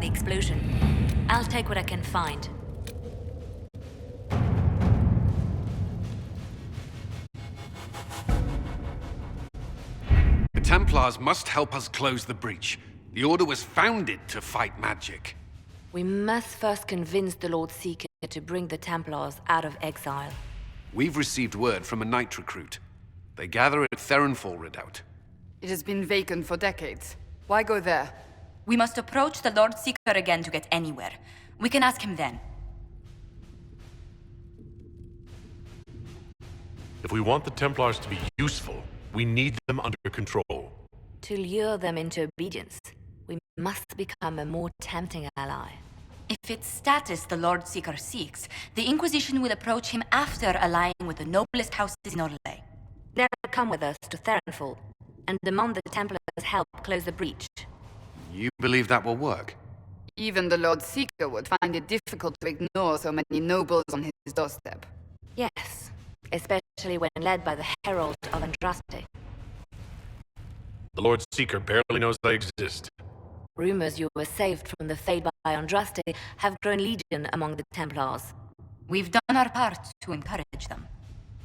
about the explosion. I'll take what I can find. The Templars must help us close the breach. The Order was founded to fight magic. We must first convince the Lord Seeker to bring the Templars out of exile. We've received word from a Knight recruit. They gather at Theronfall Redoubt. It has been vacant for decades. Why go there? We must approach the Lord Seeker again to get anywhere. We can ask him then. If we want the Templars to be useful, we need them under control. To lure them into obedience, we must become a more tempting ally. If it's status the Lord Seeker seeks, the Inquisition will approach him after allying with the noblest houses in Orlais. They'll come with us to Theronfall and demand the Templars help close the breach. You believe that will work? Even the Lord Seeker would find it difficult to ignore so many nobles on his doorstep. Yes, especially when led by the Herald of Andraste. The Lord Seeker barely knows I exist. Rumors you were saved from the fate by Andraste have grown legion among the Templars. We've done our part to encourage them.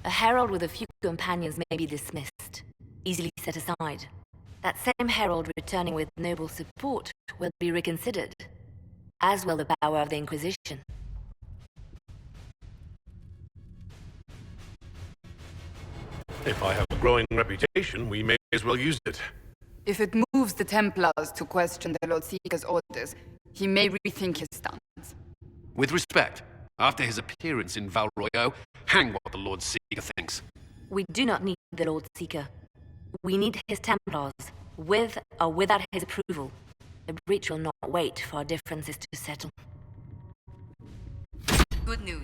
A herald with a few companions may be dismissed, easily set aside. That same herald returning with noble support will be reconsidered, as will the power of the Inquisition. If I have a growing reputation, we may as well use it. If it moves the Templars to question the Lord Seeker's orders, he may rethink his stance. With respect, after his appearance in Val Royeaux, hang what the Lord Seeker thinks. We do not need the Lord Seeker. We need his Templars, with or without his approval. The breach will not wait for our differences to settle. Good news.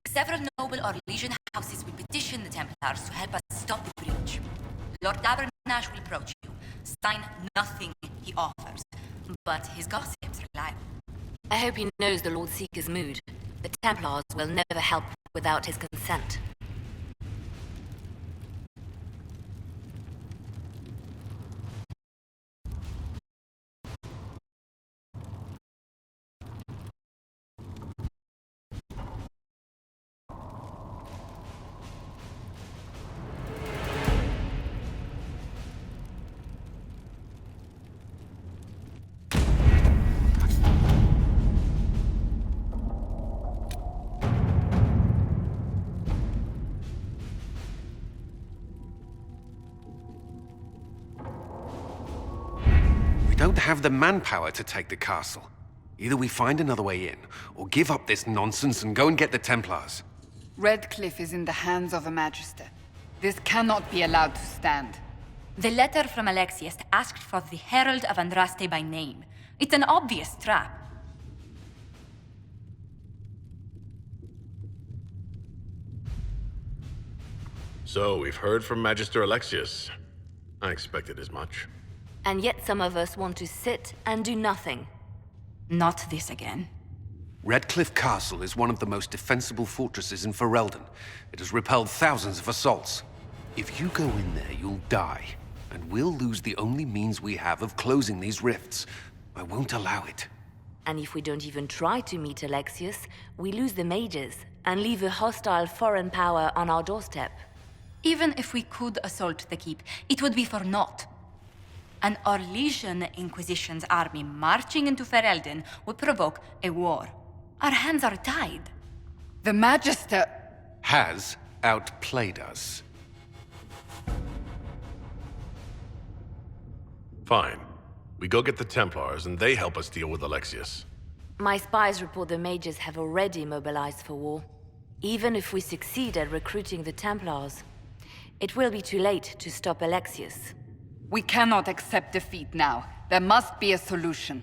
Several noble Orlesian houses will petition the Templars to help us stop the breach. Lord Dabernash will approach you. Sign nothing he offers, but his gossip's reliable. I hope he knows the Lord Seeker's mood. The Templars will never help without his consent. We don't have the manpower to take the castle. Either we find another way in, or give up this nonsense and go and get the Templars. Redcliffe is in the hands of a Magister. This cannot be allowed to stand. The letter from Alexius asked for the Herald of Andraste by name. It's an obvious trap. So, we've heard from Magister Alexius. I expected as much. And yet some of us want to sit and do nothing. Not this again. Redcliffe Castle is one of the most defensible fortresses in Ferelden. It has repelled thousands of assaults. If you go in there, you'll die. And we'll lose the only means we have of closing these rifts. I won't allow it. And if we don't even try to meet Alexius, we lose the mages and leave a hostile foreign power on our doorstep. Even if we could assault the keep, it would be for naught. An Orlesian Inquisition's army marching into Ferelden would provoke a war. Our hands are tied. The Magister... Has outplayed us. Fine. We go get the Templars, and they help us deal with Alexius. My spies report the mages have already mobilized for war. Even if we succeed at recruiting the Templars, it will be too late to stop Alexius. We cannot accept defeat now. There must be a solution.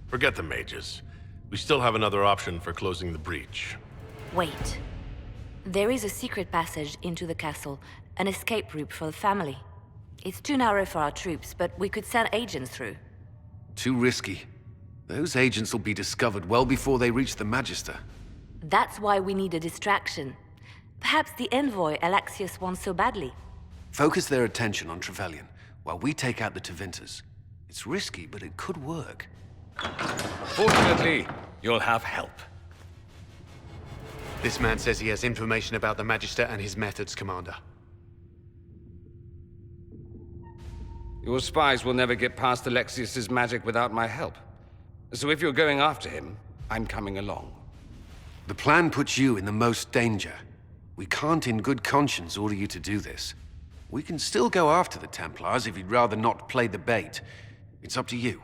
Forget the mages. We still have another option for closing the breach. Wait. There is a secret passage into the castle, an escape route for the family. It's too narrow for our troops, but we could send agents through. Too risky. Those agents will be discovered well before they reach the Magister. That's why we need a distraction. Perhaps the envoy Alexius wants so badly. Focus their attention on Trevelyan. while we take out the Tevinters. It's risky, but it could work. Fortunately, you'll have help. This man says he has information about the Magister and his methods, Commander. Your spies will never get past Alexius's magic without my help. So if you're going after him, I'm coming along. The plan puts you in the most danger. We can't in good conscience order you to do this. We can still go after the Templars if you'd rather not play the bait. It's up to you.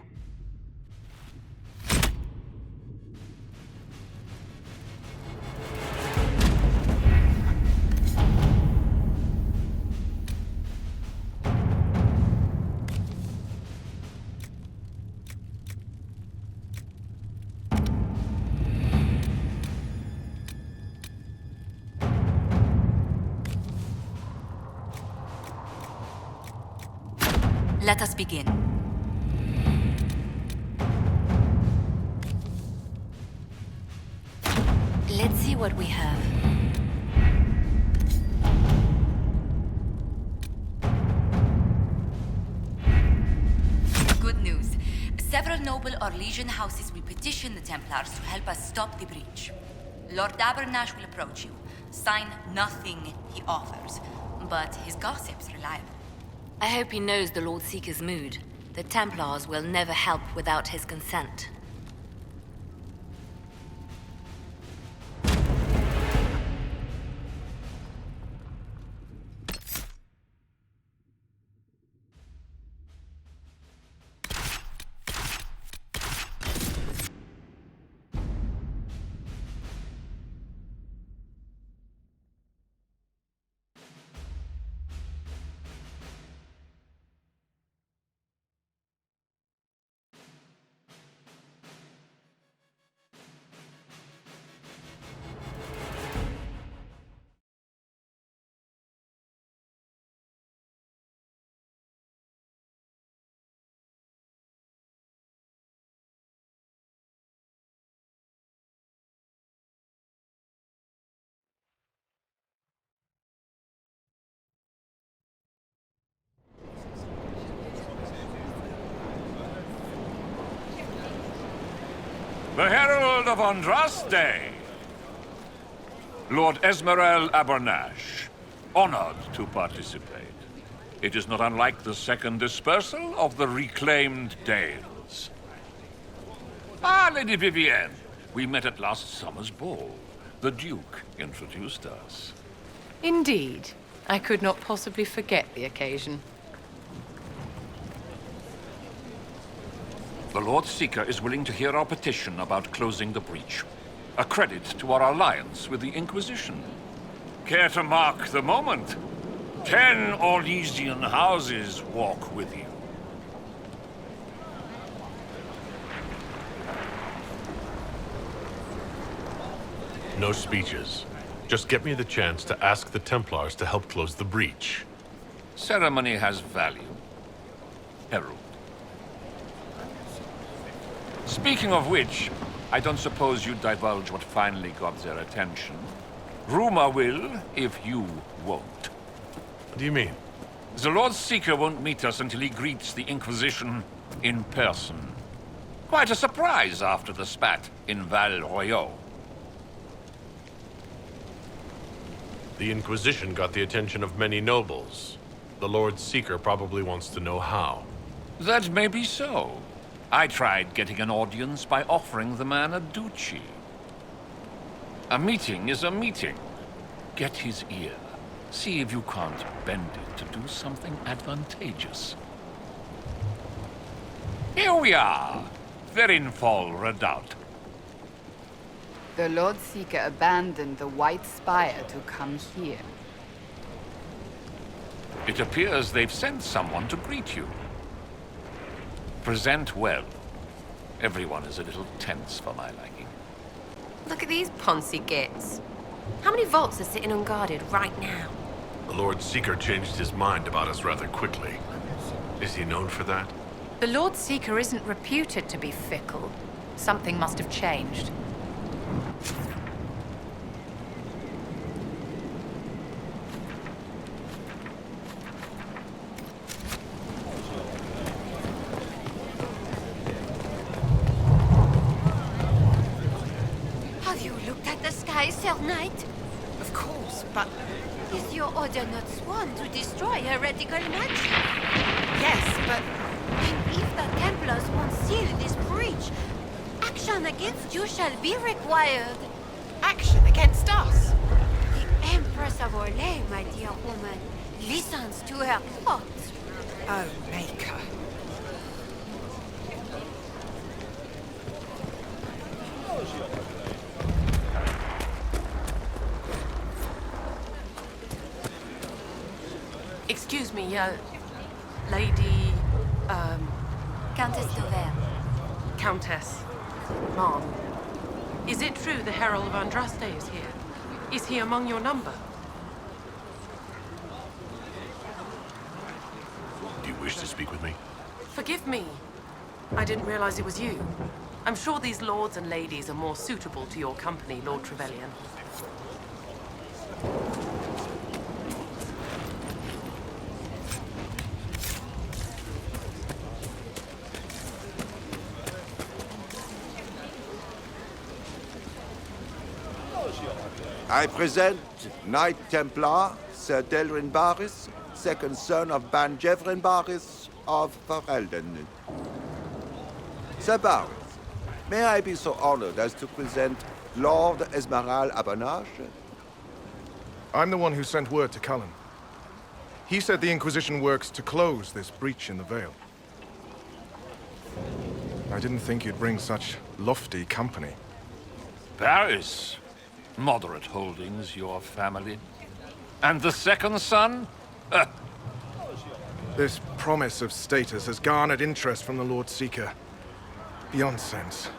Let us begin. Let's see what we have. Good news. Several noble Orlesian houses will petition the Templars to help us stop the breach. Lord Abernash will approach you. Sign nothing he offers, but his gossip's reliable. I hope he knows the Lord Seeker's mood. The Templars will never help without his consent. The Herald of Andraste! Lord Esmerel Abernash, honored to participate. It is not unlike the second dispersal of the reclaimed Dales. Ah, Lady Vivienne, we met at last summer's ball. The Duke introduced us. Indeed. I could not possibly forget the occasion. The Lord Seeker is willing to hear our petition about closing the breach. A credit to our alliance with the Inquisition. Care to mark the moment? 10 Orlesian houses walk with you. No speeches. Just get me the chance to ask the Templars to help close the breach. Ceremony has value. Herald. Speaking of which, I don't suppose you'd divulge what finally got their attention. Rumor will, if you won't. What do you mean? The Lord Seeker won't meet us until he greets the Inquisition in person. Quite a surprise after the spat in Val Royaux. The Inquisition got the attention of many nobles. The Lord Seeker probably wants to know how. That may be so. I tried getting an audience by offering the man a duchy. A meeting is a meeting. Get his ear. See if you can't bend it to do something advantageous. Here we are, Verinfol Redoubt. The Lord Seeker abandoned the White Spire to come here. It appears they've sent someone to greet you. Present well. Everyone is a little tense for my liking. Look at these poncy gits. How many vaults are sitting unguarded right now? The Lord Seeker changed his mind about us rather quickly. Is he known for that? The Lord Seeker isn't reputed to be fickle. Something must have changed. Sir Knight? Of course, but Is your order not sworn to destroy heretical magic? yes, but Then if the Templars won't seal this breach, action against you shall be required. action against us. The Empress of Orlais, my dear woman, listens to her thoughts. Oh, Maker. Excuse me, Lady, Countess Dover. Countess, Mom. Is it true the Herald of Andraste is here? Is he among your number? Do you wish to speak with me? Forgive me. I didn't realize it was you. I'm sure these lords and ladies are more suitable to your company, Lord Trevelyan. I present Knight Templar Sir Delrin Barris, second son of Ban Jevrin Barris of Ferelden. Sir Barris, may I be so honored as to present Lord Esmeralda Abanache? I'm the one who sent word to Cullen. He said the Inquisition works to close this breach in the Vale. I didn't think you'd bring such lofty company. Paris. Moderate holdings, your family. And the second son? This promise of status has garnered interest from the Lord Seeker. Beyond sense.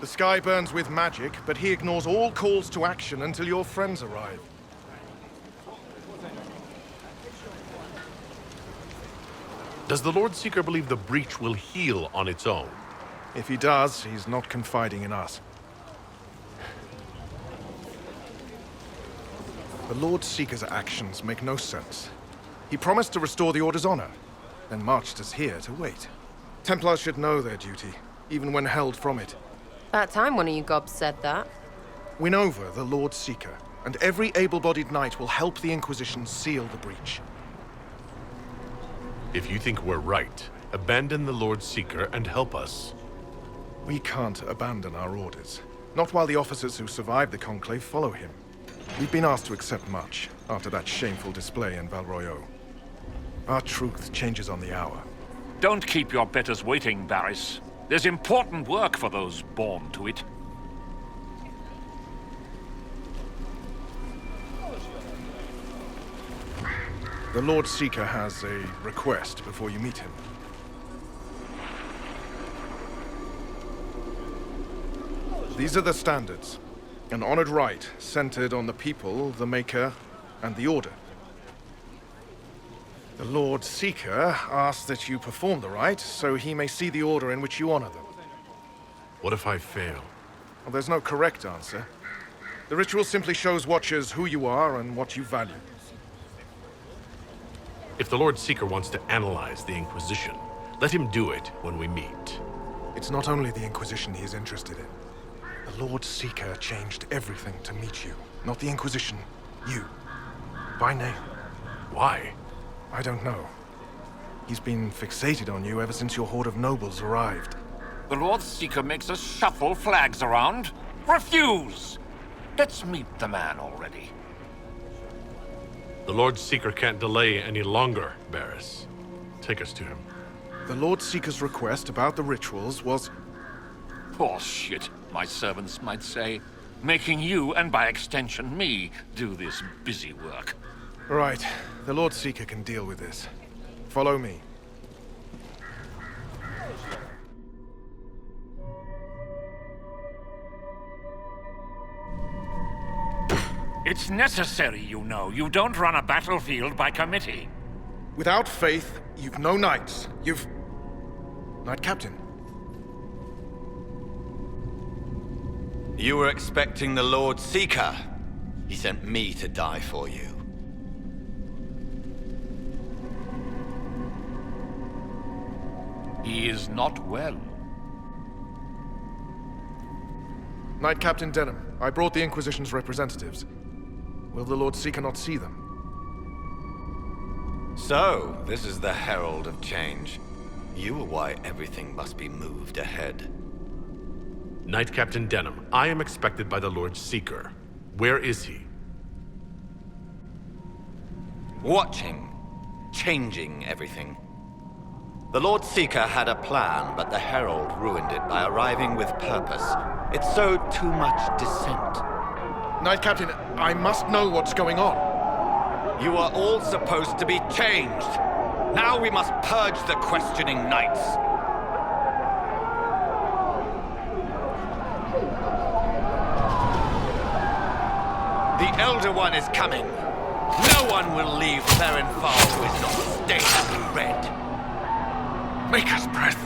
The sky burns with magic, but he ignores all calls to action until your friends arrive. Does the Lord Seeker believe the breach will heal on its own? If he does, he's not confiding in us. The Lord Seeker's actions make no sense. He promised to restore the Order's honor, then marched us here to wait. Templars should know their duty, even when held from it. About time one of you gobs said that. Win over the Lord Seeker, and every able-bodied knight will help the Inquisition seal the breach. If you think we're right, abandon the Lord Seeker and help us. We can't abandon our orders. Not while the officers who survived the Conclave follow him. We've been asked to accept much after that shameful display in Valroyo. Our truth changes on the hour. Don't keep your betters waiting, Barris. There's important work for those born to it. The Lord Seeker has a request before you meet him. These are the standards. An honored right centered on the people, the Maker, and the Order. The Lord Seeker asks that you perform the rite so he may see the order in which you honor them. What if I fail? Well, there's no correct answer. The ritual simply shows Watchers who you are and what you value. If the Lord Seeker wants to analyze the Inquisition, let him do it when we meet. It's not only the Inquisition he is interested in. The Lord Seeker changed everything to meet you. Not the Inquisition. You. By name. Why? I don't know. He's been fixated on you ever since your horde of nobles arrived. The Lord Seeker makes us shuffle flags around. Refuse! Let's meet the man already. The Lord Seeker can't delay any longer, Barris. Take us to him. The Lord Seeker's request about the rituals was... Poor shit, my servants might say. Making you, and by extension me, do this busy work. Right. The Lord Seeker can deal with this. Follow me. It's necessary, you know. You don't run a battlefield by committee. Without faith, you've no knights. You've... Knight Captain. You were expecting the Lord Seeker. He sent me to die for you. He is not well. Knight Captain Denham, I brought the Inquisition's representatives. Will the Lord Seeker not see them? So, this is the Herald of Change. You are why everything must be moved ahead. Knight Captain Denham, I am expected by the Lord Seeker. Where is he? Watching. Changing everything. The Lord Seeker had a plan, but the Herald ruined it by arriving with purpose. It sowed too much dissent. Knight Captain, I must know what's going on. You are all supposed to be changed. Now we must purge the questioning knights. The Elder One is coming. No one will leave Therenfall who is not stained red. Maker's breath.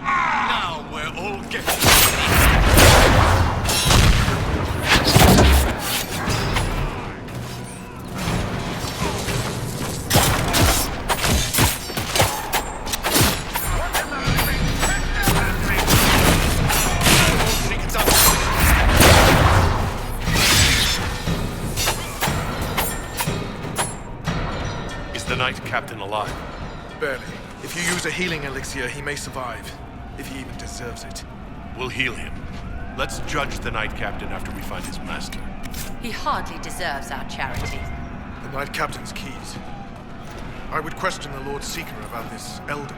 Now we're all getting... The Knight Captain alive? Barely. If you use a healing elixir, he may survive. If he even deserves it. We'll heal him. Let's judge the Knight Captain after we find his master. He hardly deserves our charity. The Knight Captain's keys. I would question the Lord Seeker about this Elder.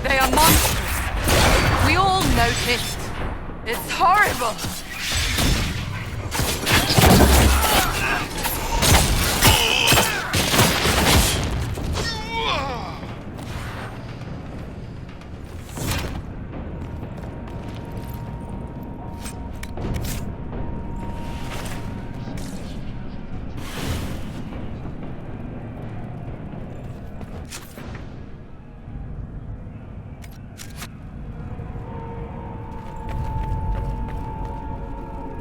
They are monstrous. We all noticed. It's horrible.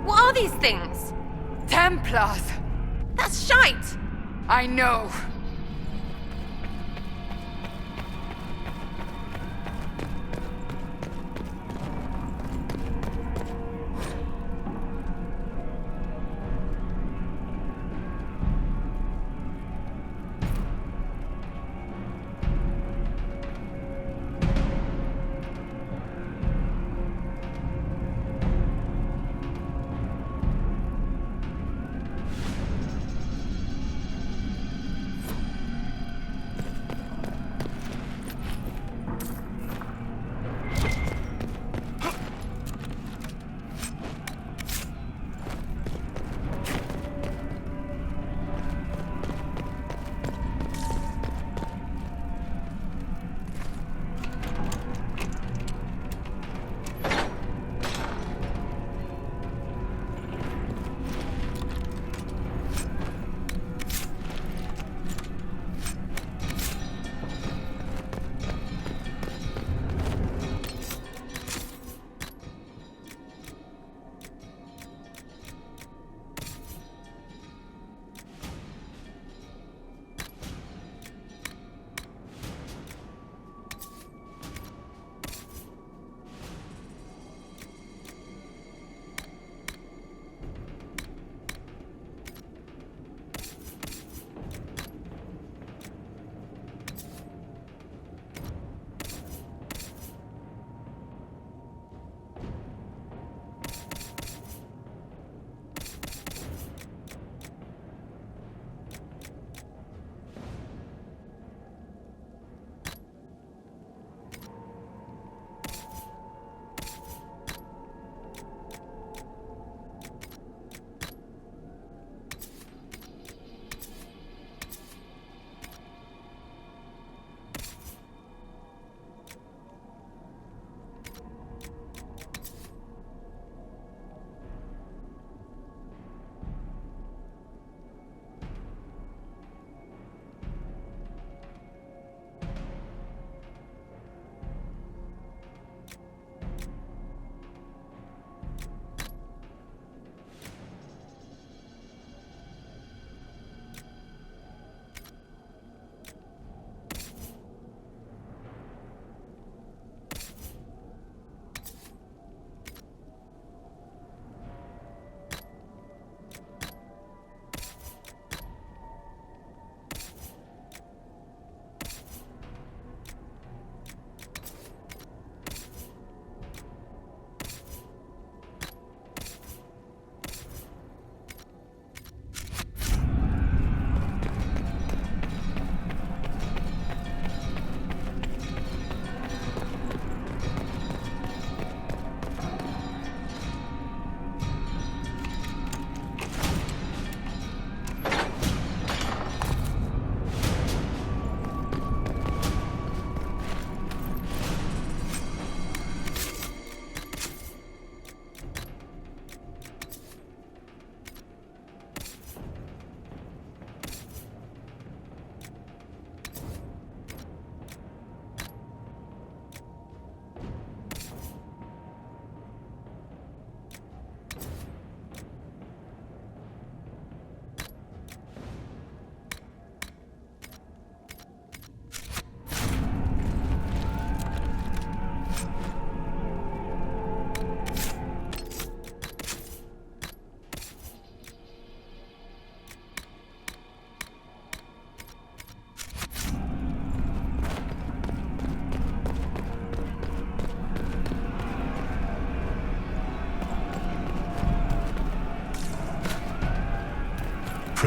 What are these things? Templars. That's shite. I know.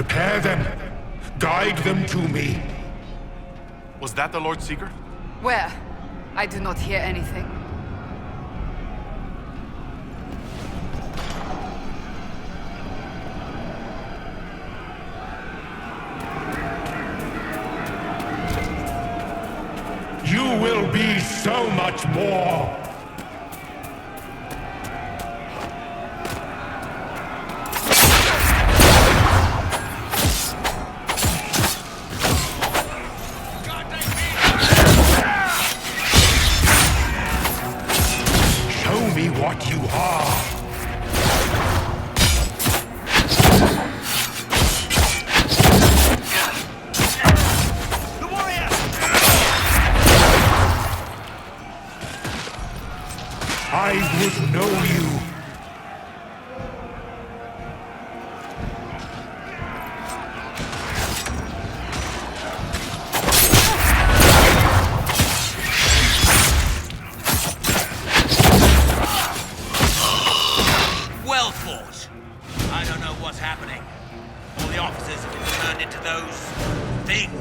Prepare them. Guide them to me. Was that the Lord Seeker? Where? I do not hear anything. You will be so much more. Show me what you are. I would know you. Well fought. I don't know what's happening. All the officers have been turned into those things.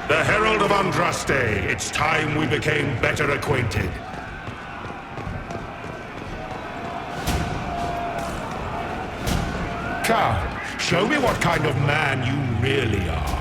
The Herald of Andraste, it's time we became better acquainted. Come, show me what kind of man you really are.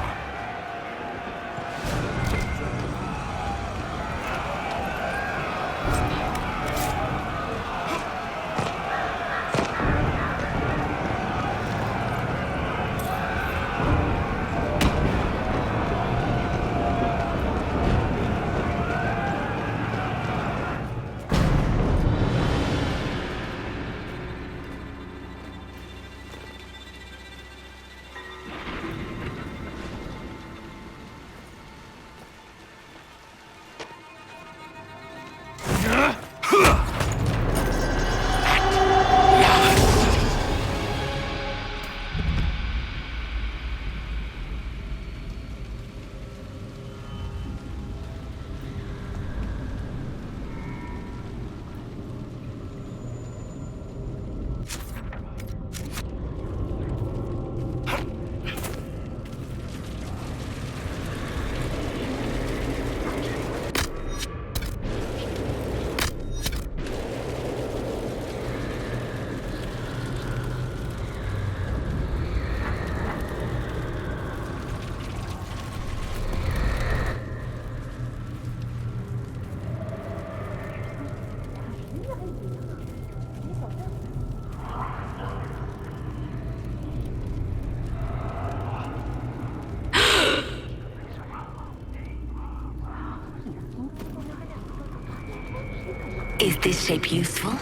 Is this shape useful?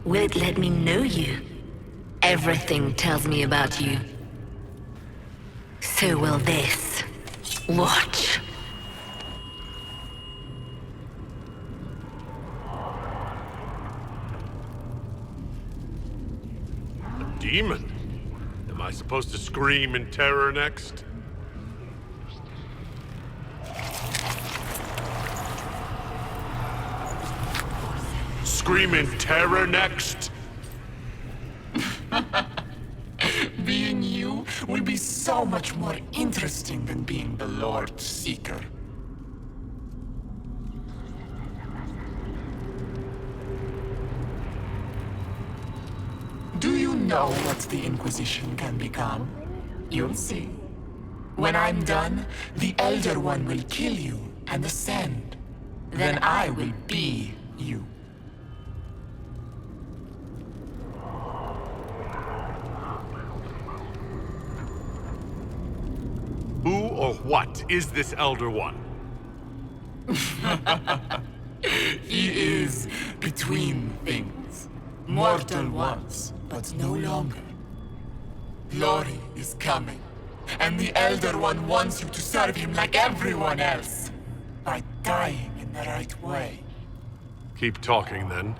Will it let me know you? Everything tells me about you. So will this. Watch. A demon? Am I supposed to scream in terror next? Scream in terror next? Being you will be so much more interesting than being the Lord Seeker. Do you know what the Inquisition can become? You'll see. When I'm done, the Elder One will kill you and ascend. Then I will be you. Who or what is this Elder One? He is between things. Mortal once, but no longer. Glory is coming, and the Elder One wants you to serve him like everyone else, by dying in the right way. Keep talking, then.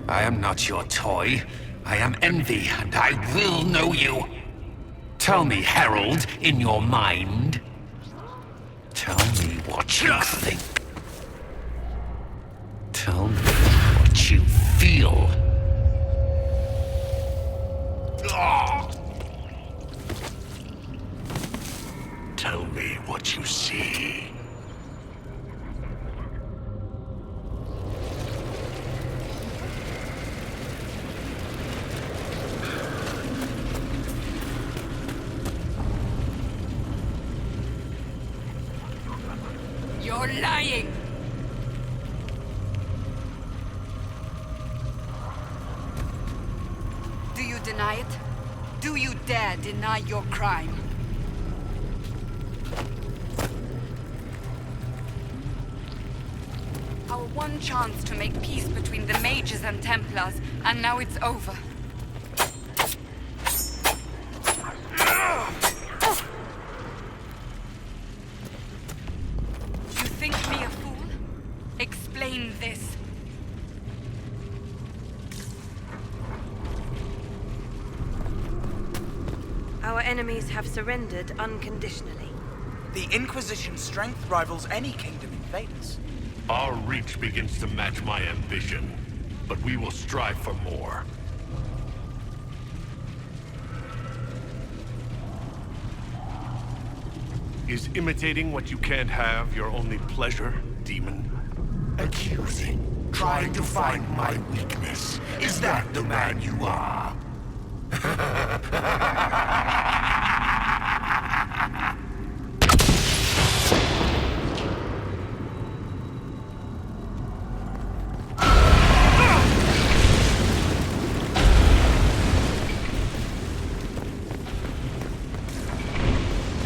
I am not your toy. I am Envy, and I will know you. Tell me, Herald, in your mind. Tell me what you think. Tell me what you feel. Tell me what you see. You're lying! Do you deny it? Do you dare deny your crime? Our one chance to make peace between the mages and Templars, and now it's over. You think me a fool? Explain this. Our enemies have surrendered unconditionally. The Inquisition's strength rivals any kingdom in Vadus. Our reach begins to match my ambition, but we will strive for more. Is imitating what you can't have your only pleasure, demon? Accusing. Trying to find my weakness. Is that the man you are?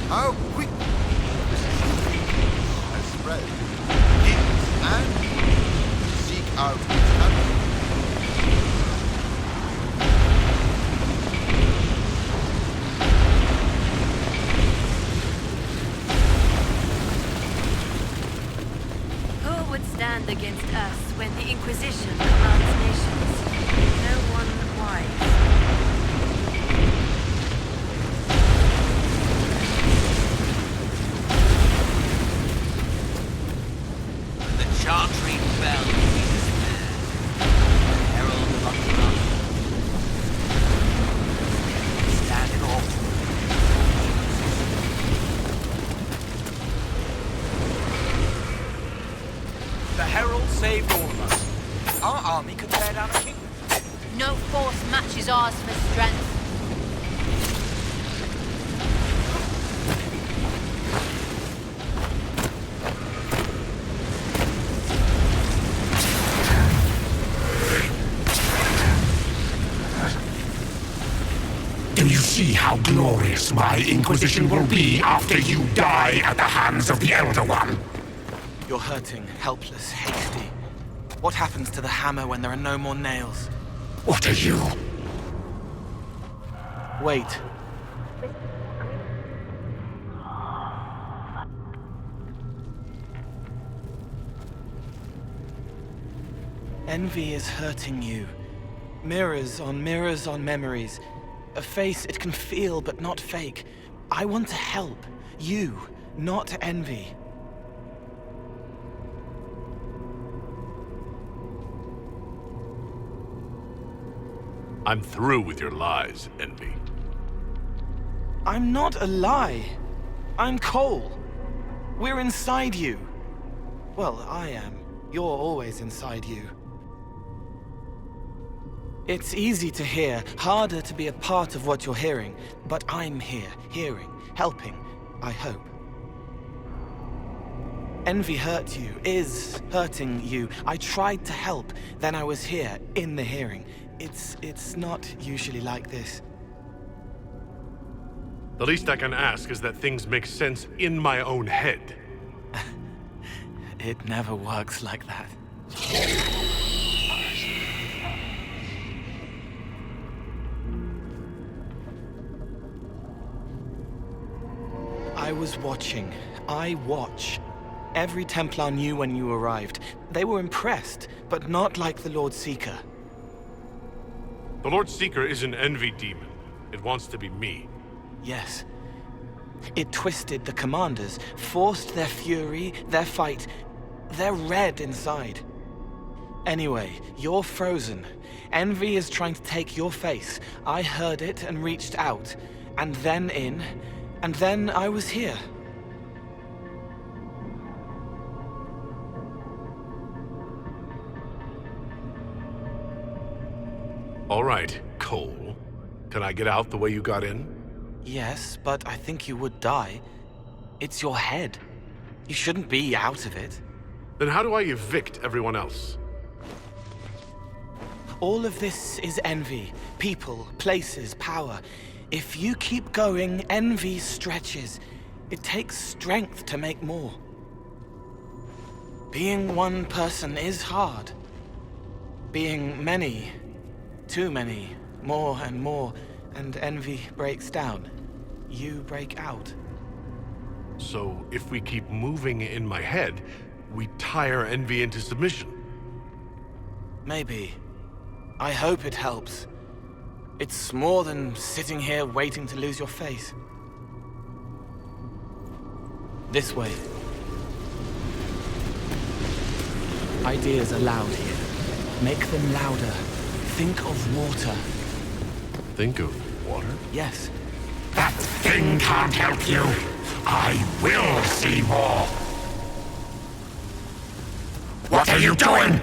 How quick has spread. Kings and seek out its country. Who would stand against us when the Inquisition commands nations? No one wise. The Chantry bell is there. The herald of Akhenaten. Standing off. The herald saved all of us. Our army could tear down a kingdom. No force matches ours for strength. Do you see how glorious my Inquisition will be after you die at the hands of the Elder One? You're hurting, helpless, hasty. What happens to the hammer when there are no more nails? What are you? Wait. Envy is hurting you. Mirrors on memories. A face it can feel but not fake. I want to help. You, not envy. I'm through with your lies, Envy. I'm not a lie. I'm Cole. We're inside you. Well, I am. You're always inside you. It's easy to hear, harder to be a part of what you're hearing. But I'm here, hearing, helping, I hope. Envy hurt you, is hurting you. I tried to help, then I was here, in the hearing. It's not usually like this. The least I can ask is that things make sense in my own head. It never works like that. I was watching. I watch. Every Templar knew when you arrived. They were impressed, but not like the Lord Seeker. The Lord Seeker is an envy demon. It wants to be me. Yes. It twisted the commanders, forced their fury, their fight. They're red inside. Anyway, you're frozen. Envy is trying to take your face. I heard it and reached out. And then in. And then I was here. All right, Cole. Can I get out the way you got in? Yes, but I think you would die. It's your head. You shouldn't be out of it. Then how do I evict everyone else? All of this is envy. People, places, power. If you keep going, envy stretches. It takes strength to make more. Being one person is hard. Being many, too many, more and more, and envy breaks down. You break out. So if we keep moving in my head, we tire envy into submission. Maybe. I hope it helps. It's more than sitting here waiting to lose your face. This way. Ideas are loud here. Make them louder. Think of water. Think of water? Yes. That's Thing can't help you. I will see more. What are you doing?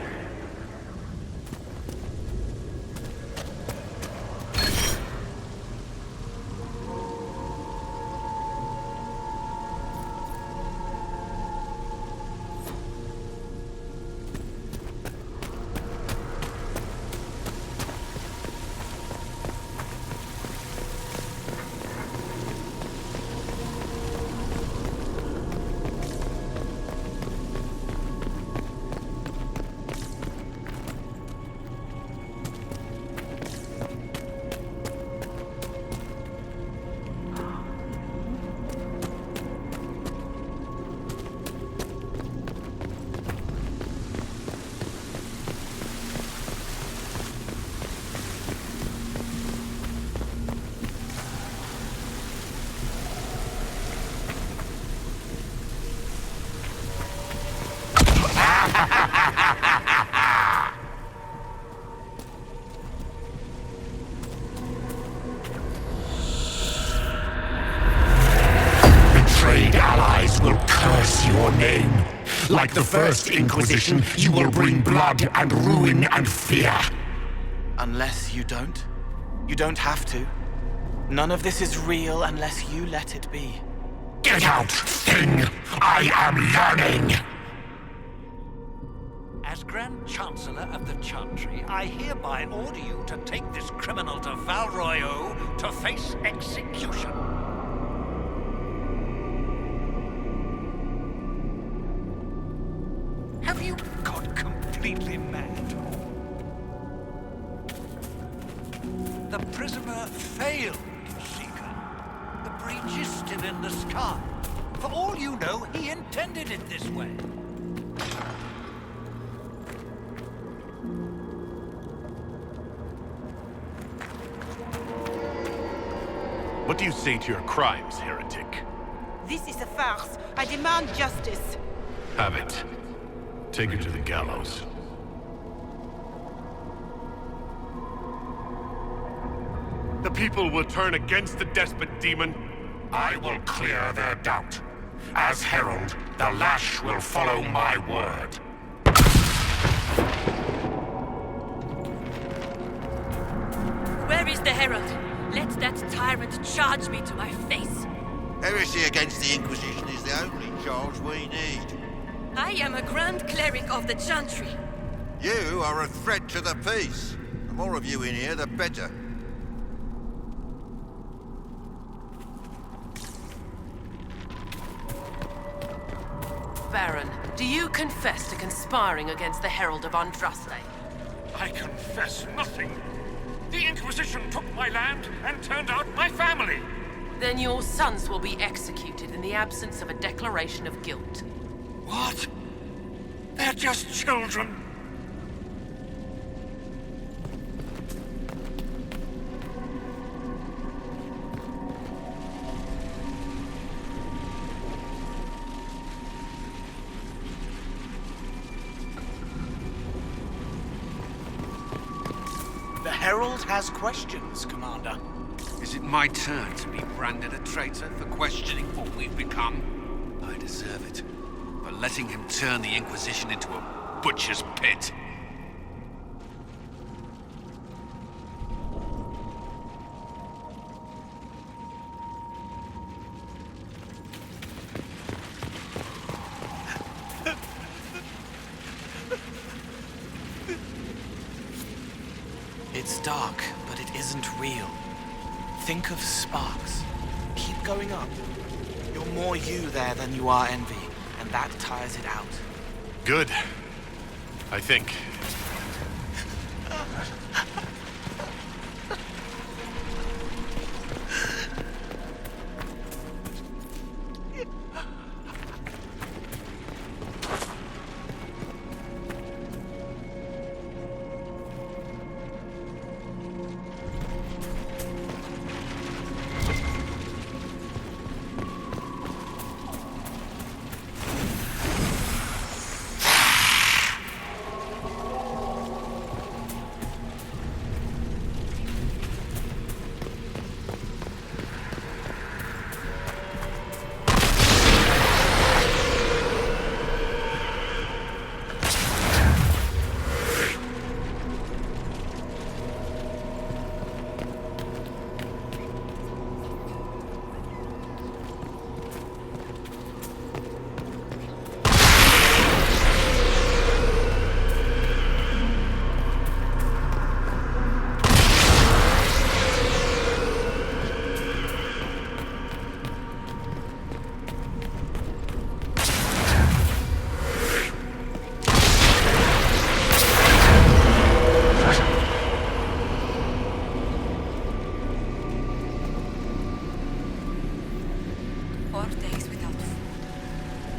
Betrayed allies will curse your name. Like the first Inquisition, you will bring blood and ruin and fear. Unless you don't. You don't have to. None of this is real unless you let it be. Get out, Thing! I am yearning! As Grand Chancellor of the Chantry, I hereby order you to take this criminal to Val Royeaux to face execution. Have you gone completely mad? The prisoner failed, Seeker. The breach is still in the sky. For all you know, he intended it this way. What do you say to your crimes, heretic? This is a farce. I demand justice. Have it. Take her to the gallows. The people will turn against the despot demon. I will clear their doubt. As herald, the lash will follow my word. Where is the herald? Let that tyrant charge me to my face. Heresy against the Inquisition is the only charge we need. I am a Grand Cleric of the Chantry. You are a threat to the peace. The more of you in here, the better. Baron, do you confess to conspiring against the Herald of Andraste? I confess nothing. The Inquisition took my land and turned out my family. Then your sons will be executed in the absence of a declaration of guilt. What? They're just children. The Herald has questions, Commander. Is it my turn to be branded a traitor for questioning what we've become? I deserve it. For letting him turn the Inquisition into a butcher's pit. It's dark, but it isn't real. Think of sparks. Keep going up. You're more you there than you are envy, and that tires it out. Good. I think.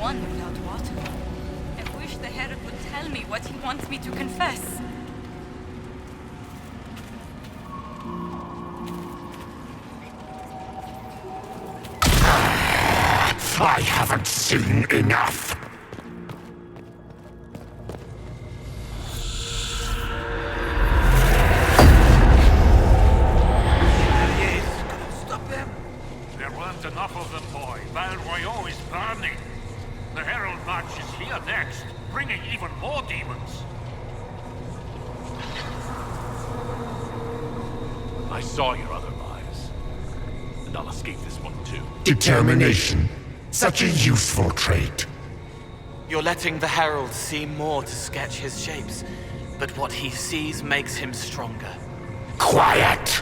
one without water. I wish the Herald would tell me what he wants me to confess. I haven't seen enough. Stop them! There weren't enough of them, boy. Val Royaux is burning. The Herald March is here next, bringing even more demons. I saw your other lies. And I'll escape this one too. Determination. Such a useful trait. You're letting the Herald see more to sketch his shapes, but what he sees makes him stronger. Quiet!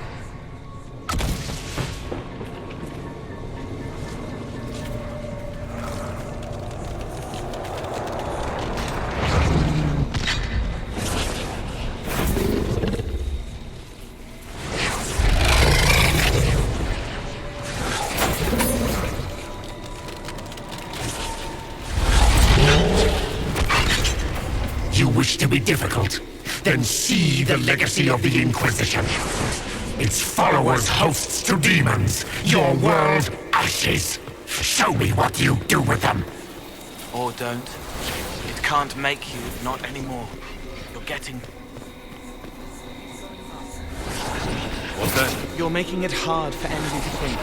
To be difficult, then see the legacy of the Inquisition. Its followers hosts to demons, your world ashes. Show me what you do with them. Or don't. It can't make you, not anymore. You're getting... What's that? You're making it hard for envy to think.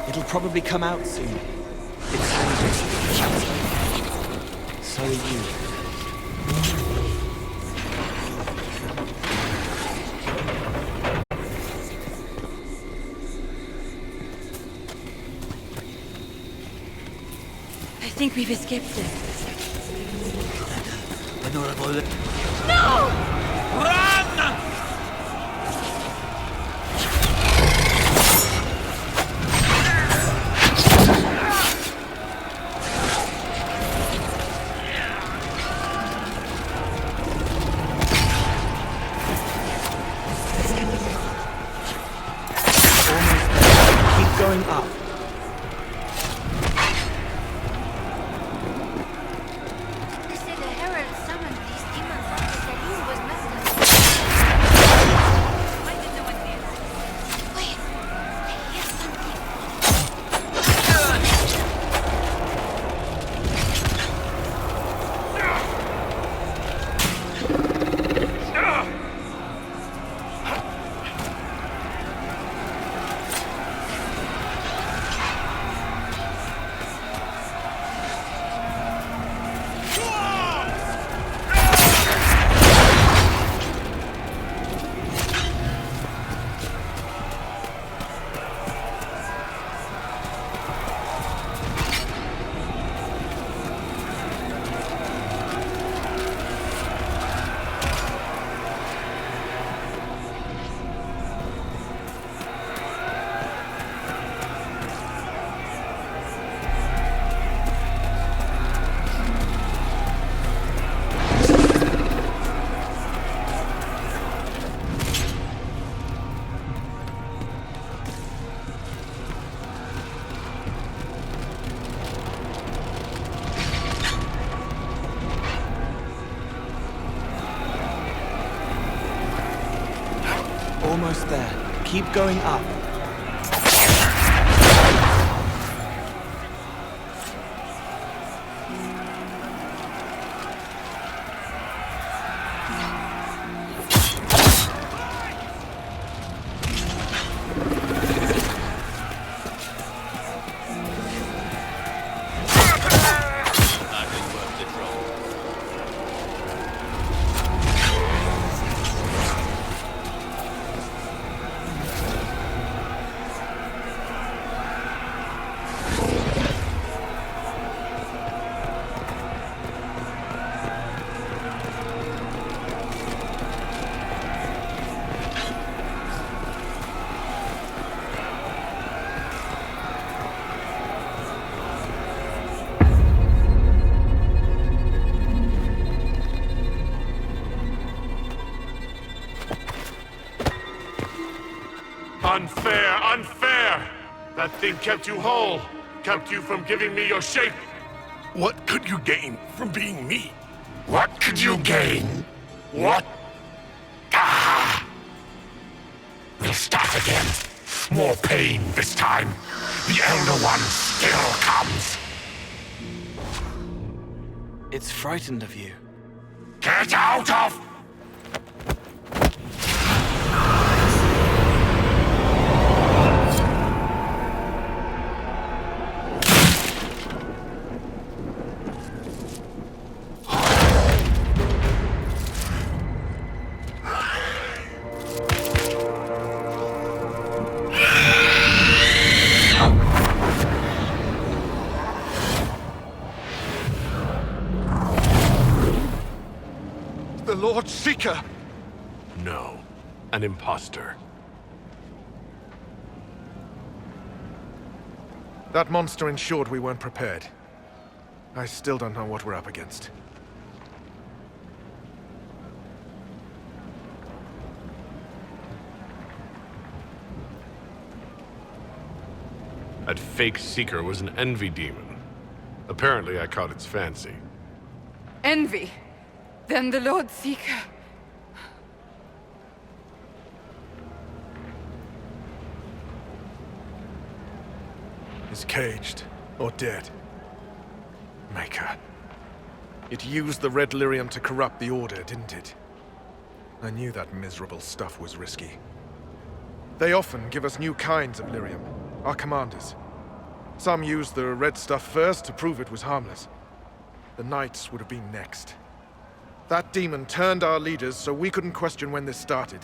It'll probably come out soon. It's angry. So are you. I think we've escaped them. No! Run! Keep going up. Almost there. Keep going up. Unfair, unfair! That thing kept you whole, kept you from giving me your shape. What could you gain from being me? What could you gain? What? Ah! We'll start again. More pain this time. The Elder One still comes. It's frightened of you. Get out of... The Lord Seeker! No. An imposter. That monster ensured we weren't prepared. I still don't know what we're up against. That fake Seeker was an envy demon. Apparently I caught its fancy. Envy? Then the Lord Seeker... is caged or dead. Maker. It used the red lyrium to corrupt the Order, didn't it? I knew that miserable stuff was risky. They often give us new kinds of lyrium, our commanders. Some used the red stuff first to prove it was harmless. The Knights would have been next. That demon turned our leaders so we couldn't question when this started.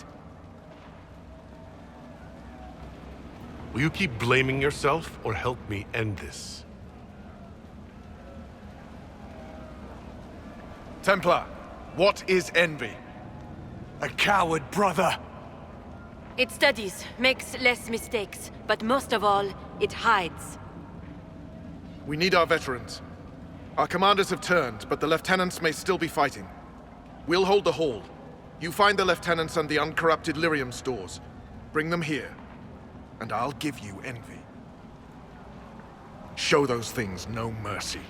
Will you keep blaming yourself, or help me end this? Templar, what is envy? A coward, brother. It studies, makes less mistakes, but most of all, it hides. We need our veterans. Our commanders have turned, but the lieutenants may still be fighting. We'll hold the hall. You find the lieutenants and the uncorrupted lyrium stores. Bring them here, and I'll give you envy. Show those things no mercy.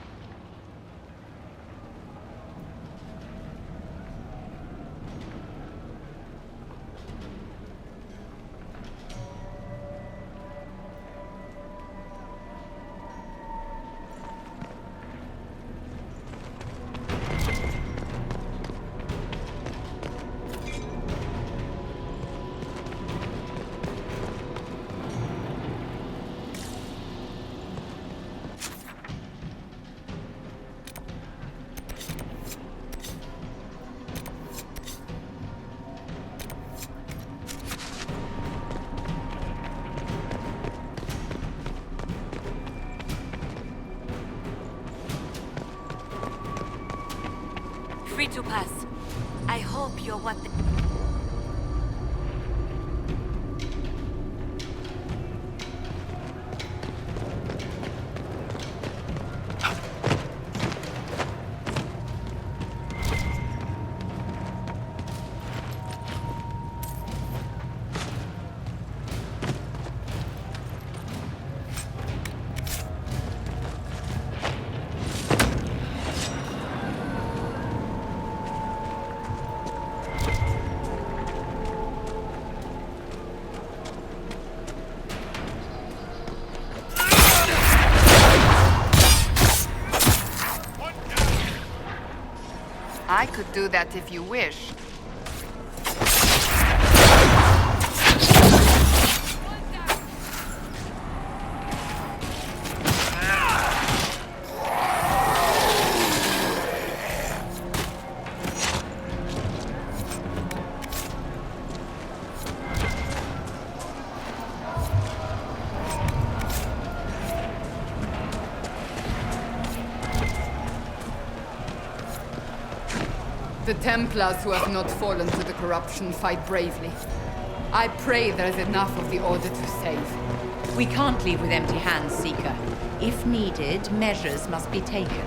Free to pass. I hope you're what the... I could do that if you wish. The Templars who have not fallen to the corruption fight bravely. I pray there's enough of the Order to save. We can't leave with empty hands, Seeker. If needed, measures must be taken.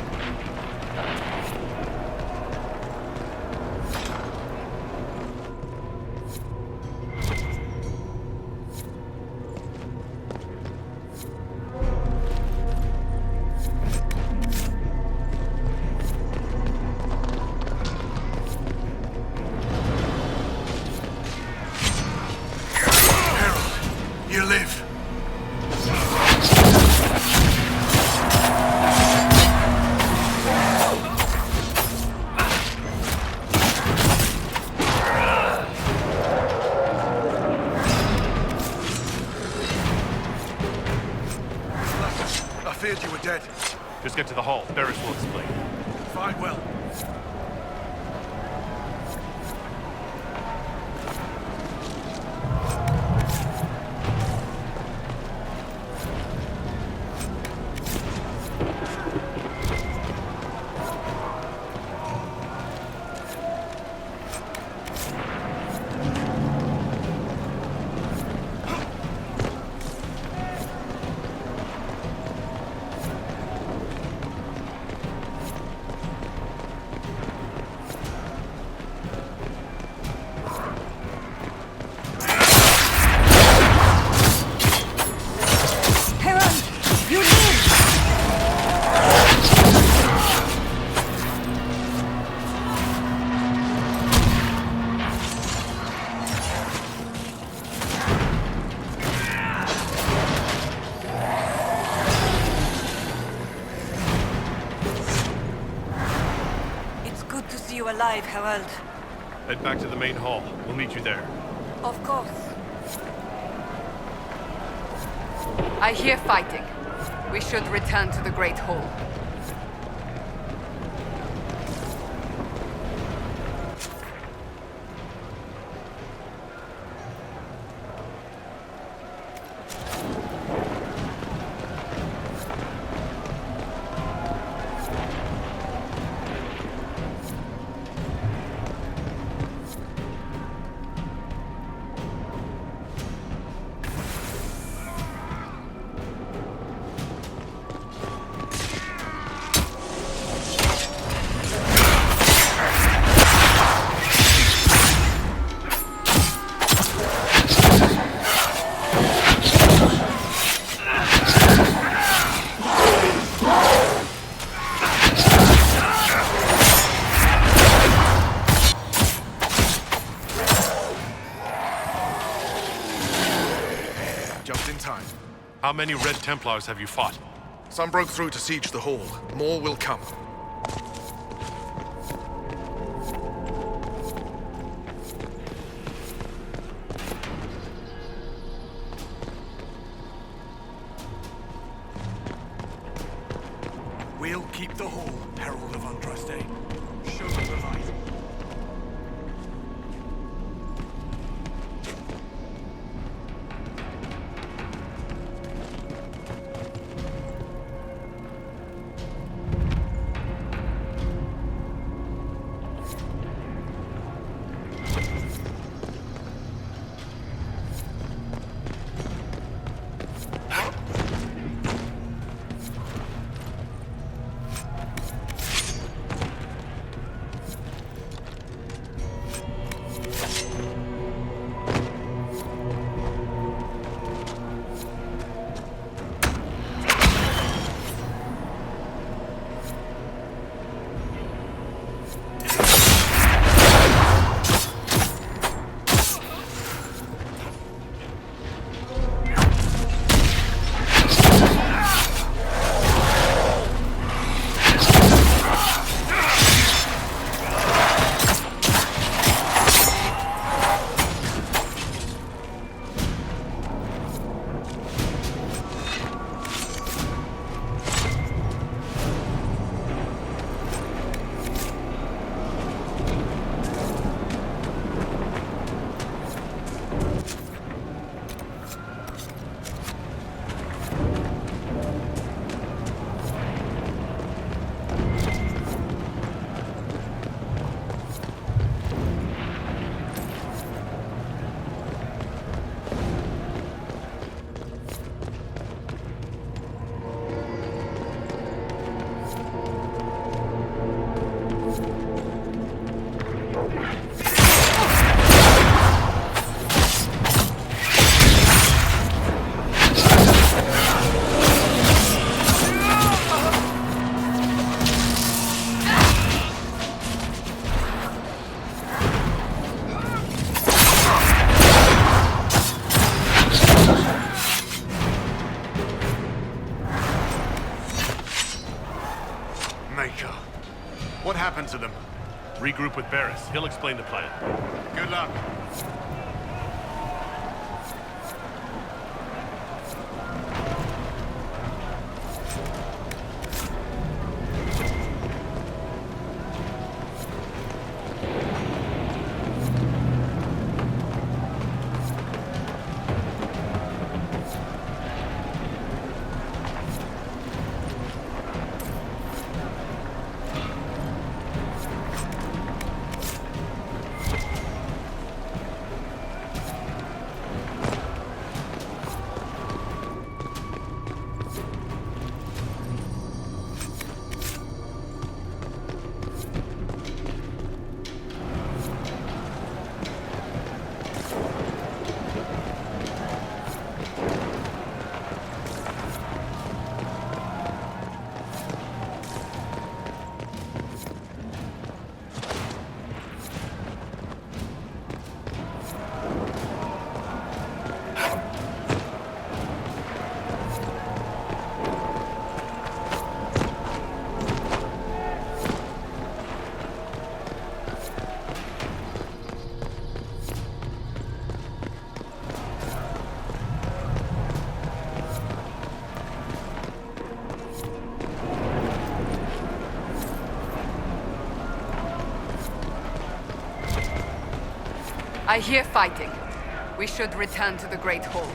feared you were dead. Just get to the hall. Barris will explain. Fine, well. Alive, Harold. Head back to the main hall. We'll meet you there. Of course. I hear fighting. We should return to the Great Hall. How many Red Templars have you fought? Some broke through to siege the hall. More will come. We'll keep the hall, Herald of Andraste. Show them the light. What happened to them? Regroup with Barris. He'll explain the plan. Good luck. I hear fighting. We should return to the Great Hall.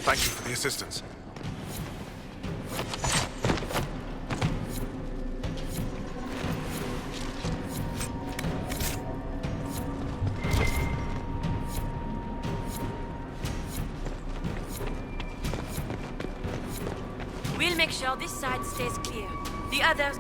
Thank you for the assistance. We'll make sure this side stays clear. The others...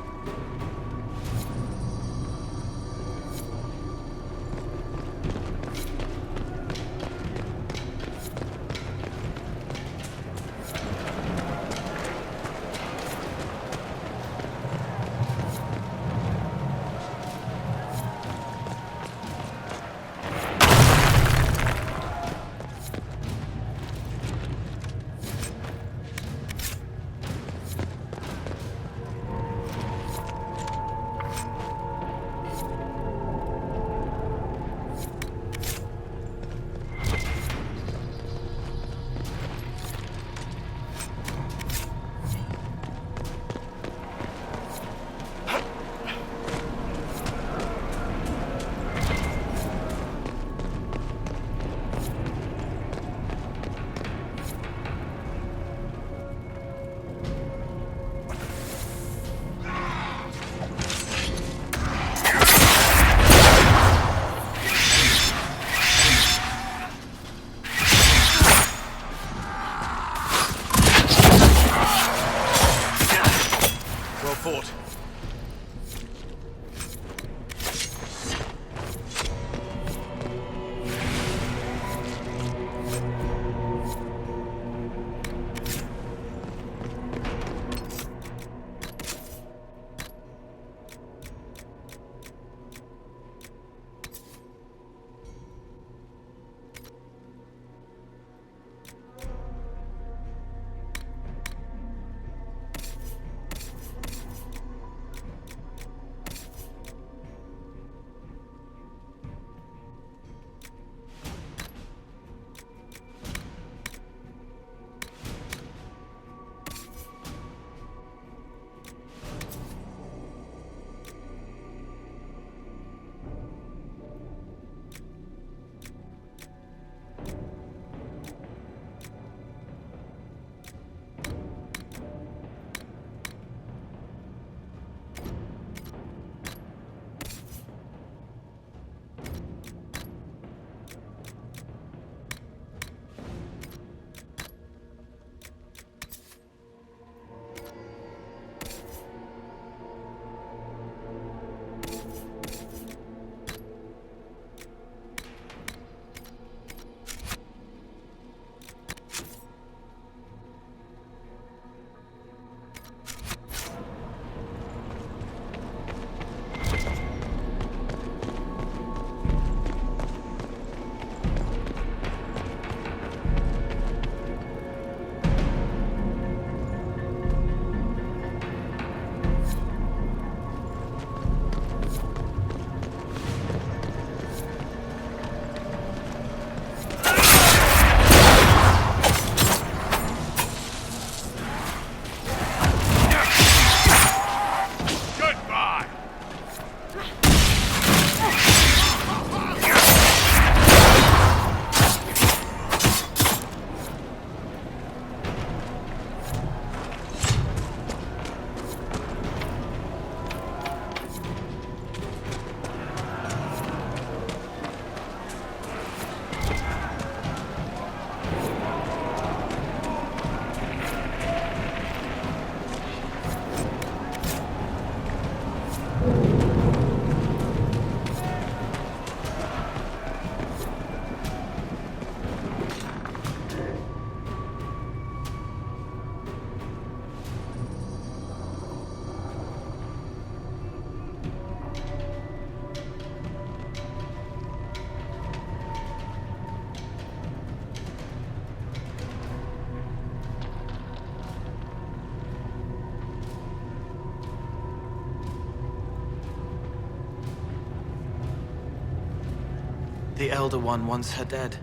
The Elder One wants her dead.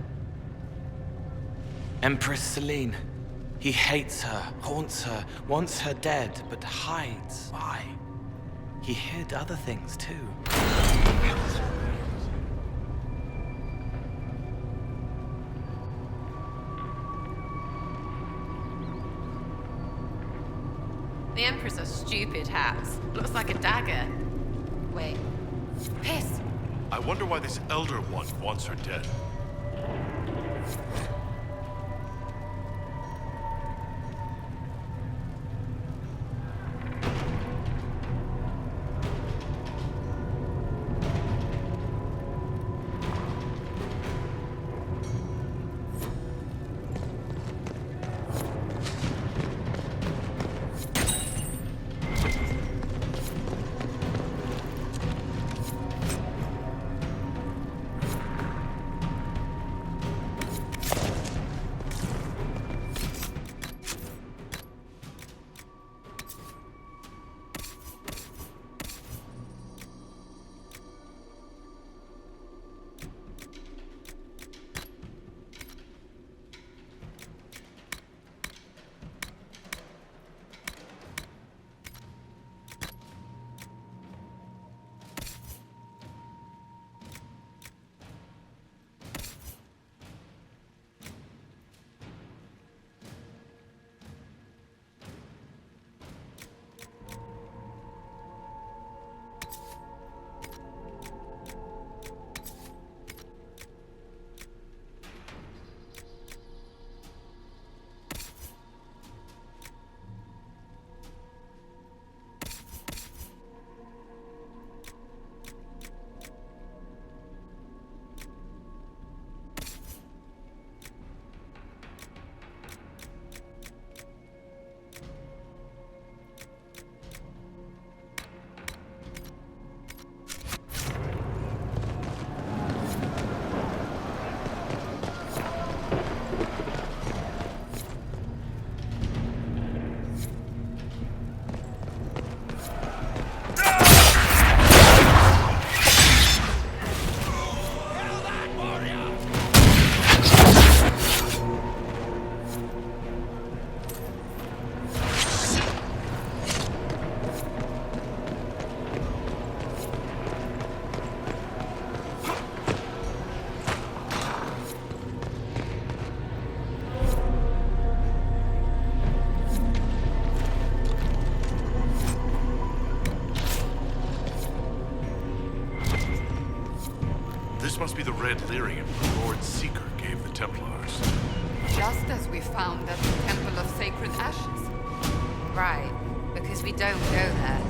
Empress Celine. He hates her, haunts her, wants her dead, but hides. Why? He hid other things too. The Empress a stupid hat. Looks like a dagger. Wait. Piss! I wonder why this Elder One wants her dead. This must be the red lyrium the Lord Seeker gave the Templars. Just as we found at the Temple of Sacred Ashes. Right, because we don't go there.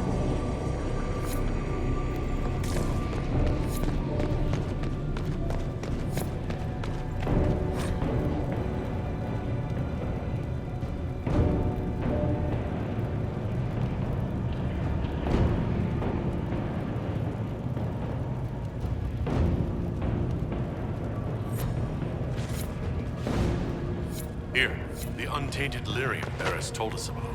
Here, the untainted lyrium Eris told us about.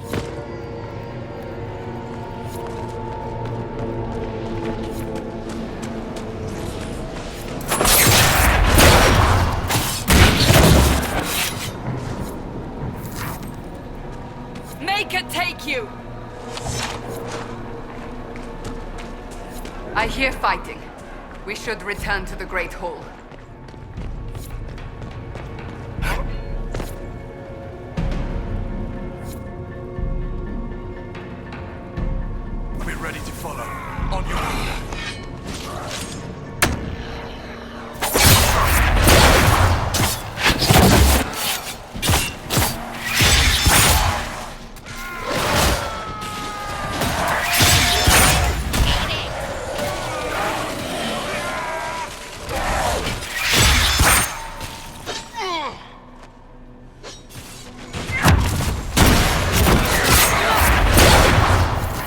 Make it take you! I hear fighting. We should return to the Great Hall. We're ready to follow. On your order.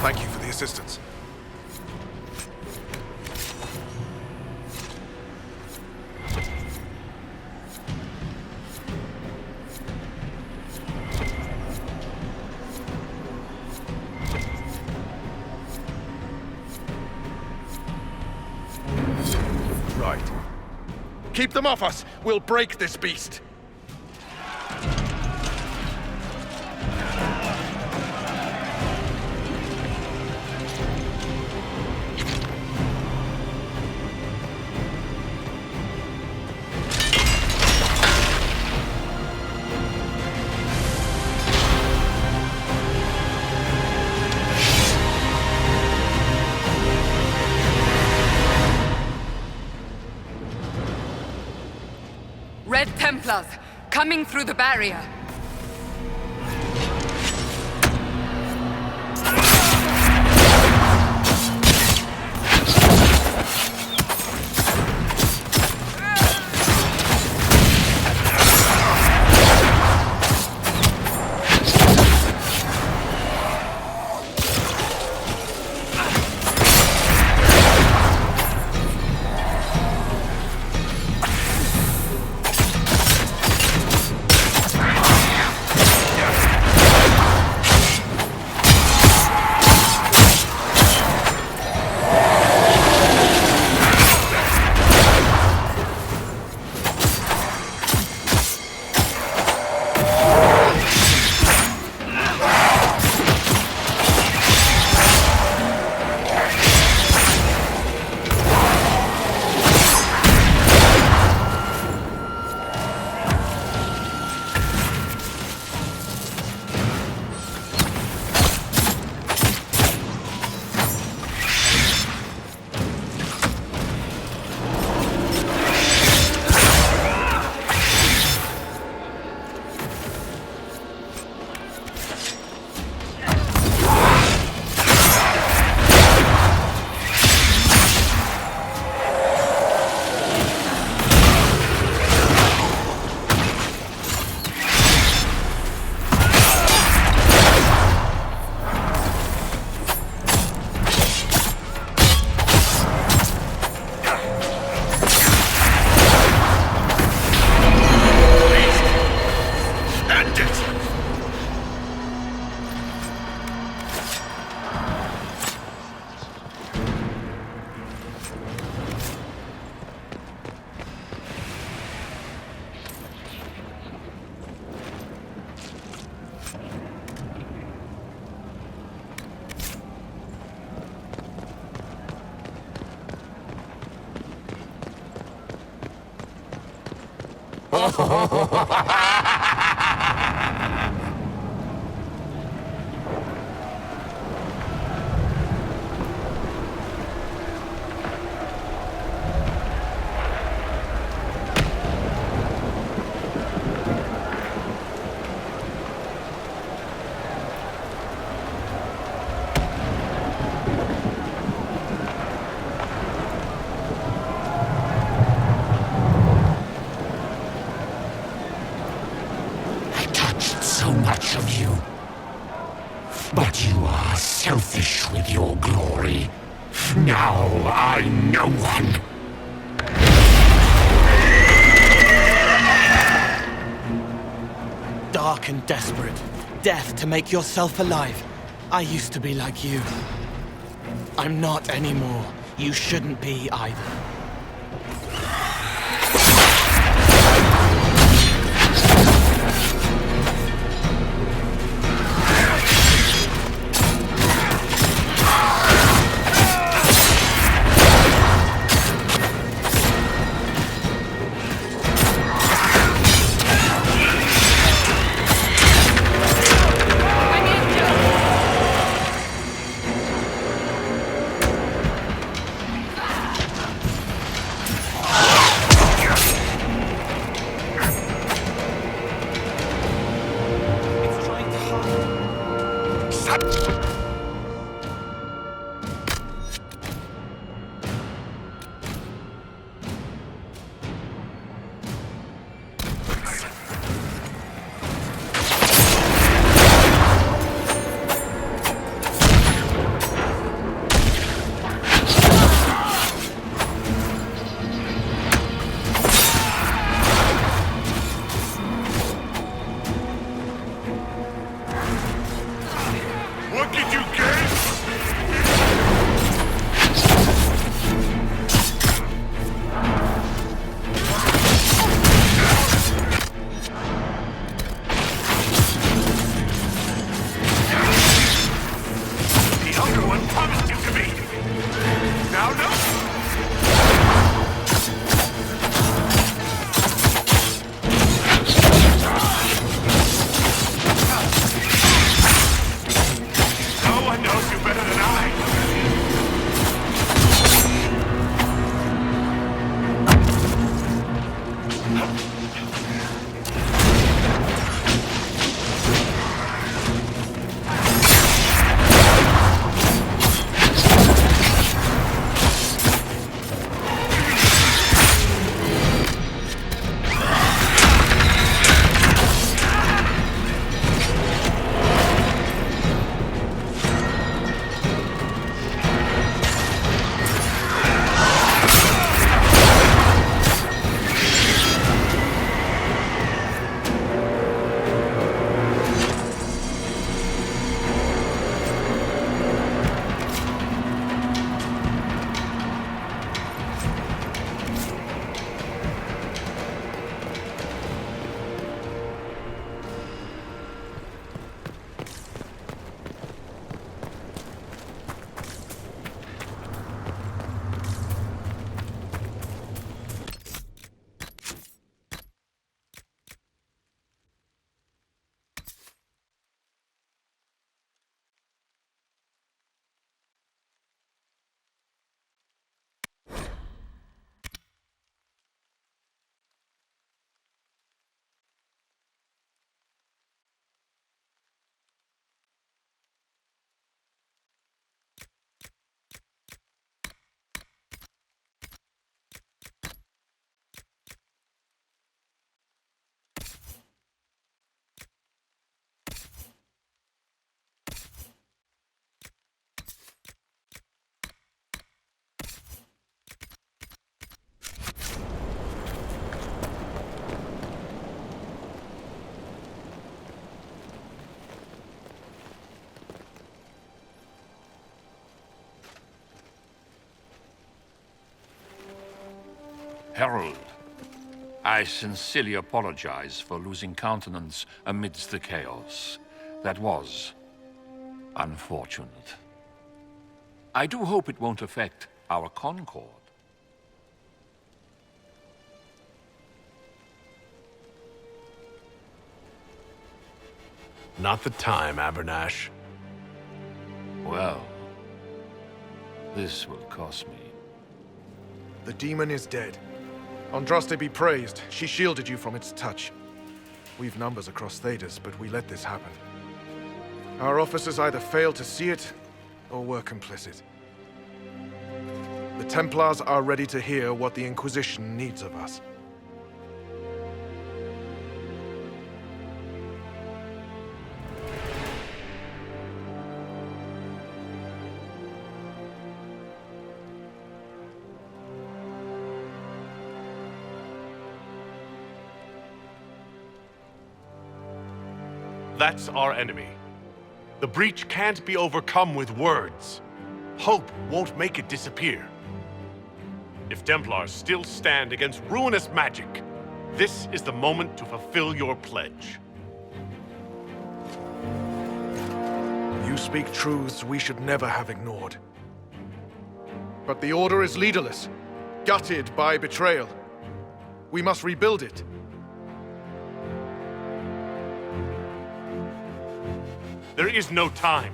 Thank you for the assistance. Right. Keep them off us! We'll break this beast! Red Templars, coming through the barrier. Of you. But you are selfish with your glory. Now I'm no one. Dark and desperate. Death to make yourself alive. I used to be like you. I'm not anymore. You shouldn't be either. We're Herald, I sincerely apologize for losing countenance amidst the chaos. That was unfortunate. I do hope it won't affect our concord. Not the time, Abernash. Well, this will cost me. The demon is dead. Andraste be praised. She shielded you from its touch. We've numbers across Thedas, but we let this happen. Our officers either failed to see it, or were complicit. The Templars are ready to hear what the Inquisition needs of us. That's our enemy. The breach can't be overcome with words. Hope won't make it disappear. If Templars still stand against ruinous magic, this is the moment to fulfill your pledge. You speak truths we should never have ignored. But the Order is leaderless, gutted by betrayal. We must rebuild it. There is no time.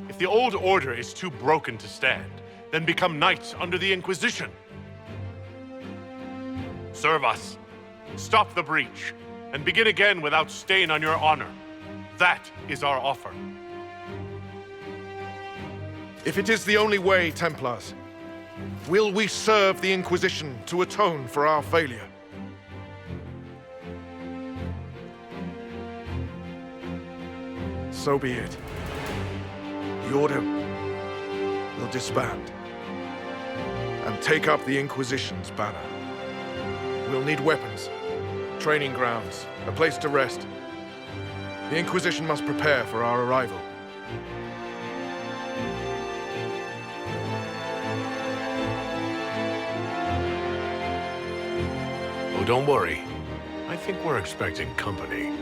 If the old order is too broken to stand, then become knights under the Inquisition. Serve us, stop the breach, and begin again without stain on your honor. That is our offer. If it is the only way, Templars, will we serve the Inquisition to atone for our failure? So be it. The Order will disband and take up the Inquisition's banner. We'll need weapons, training grounds, a place to rest. The Inquisition must prepare for our arrival. Oh, don't worry. I think we're expecting company.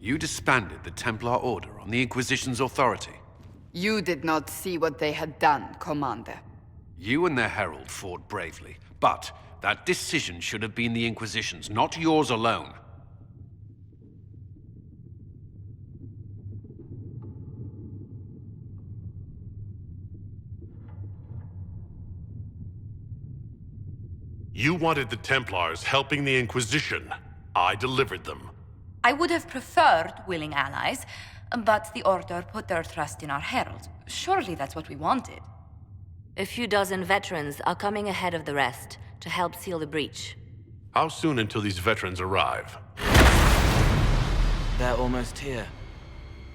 You disbanded the Templar Order on the Inquisition's authority. You did not see what they had done, Commander. You and their herald fought bravely, but that decision should have been the Inquisition's, not yours alone. You wanted the Templars helping the Inquisition. I delivered them. I would have preferred willing allies, but the Order put their trust in our herald. Surely that's what we wanted. A few dozen veterans are coming ahead of the rest to help seal the breach. How soon until these veterans arrive? They're almost here.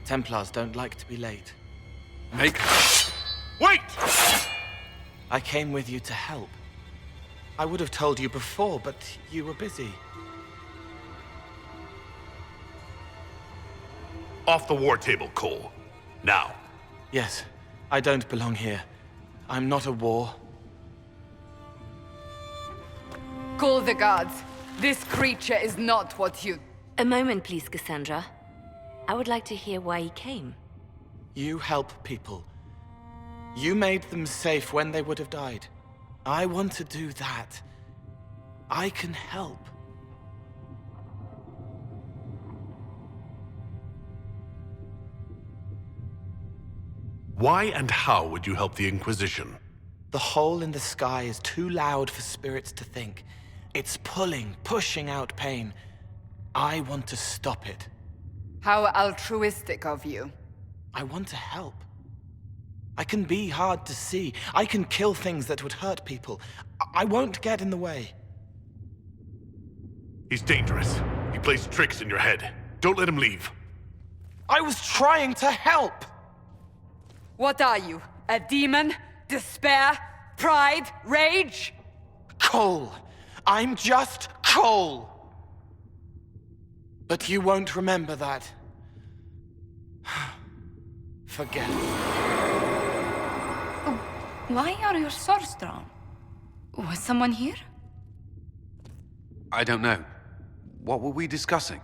Templars don't like to be late. Wait! I came with you to help. I would have told you before, but you were busy. Off the war table, Cole. Now. Yes, I don't belong here. I'm not a war. Call the guards. This creature is not what you... A moment, please, Cassandra. I would like to hear why he came. You help people. You made them safe when they would have died. I want to do that. I can help. Why and how would you help the Inquisition? The hole in the sky is too loud for spirits to think. It's pulling, pushing out pain. I want to stop it. How altruistic of you. I want to help. I can be hard to see. I can kill things that would hurt people. I won't get in the way. He's dangerous. He plays tricks in your head. Don't let him leave. I was trying to help! What are you? A demon? Despair? Pride? Rage? Cole. I'm just Cole. But you won't remember that. Forget it. Oh, why are your swords drawn? Was someone here? I don't know. What were we discussing?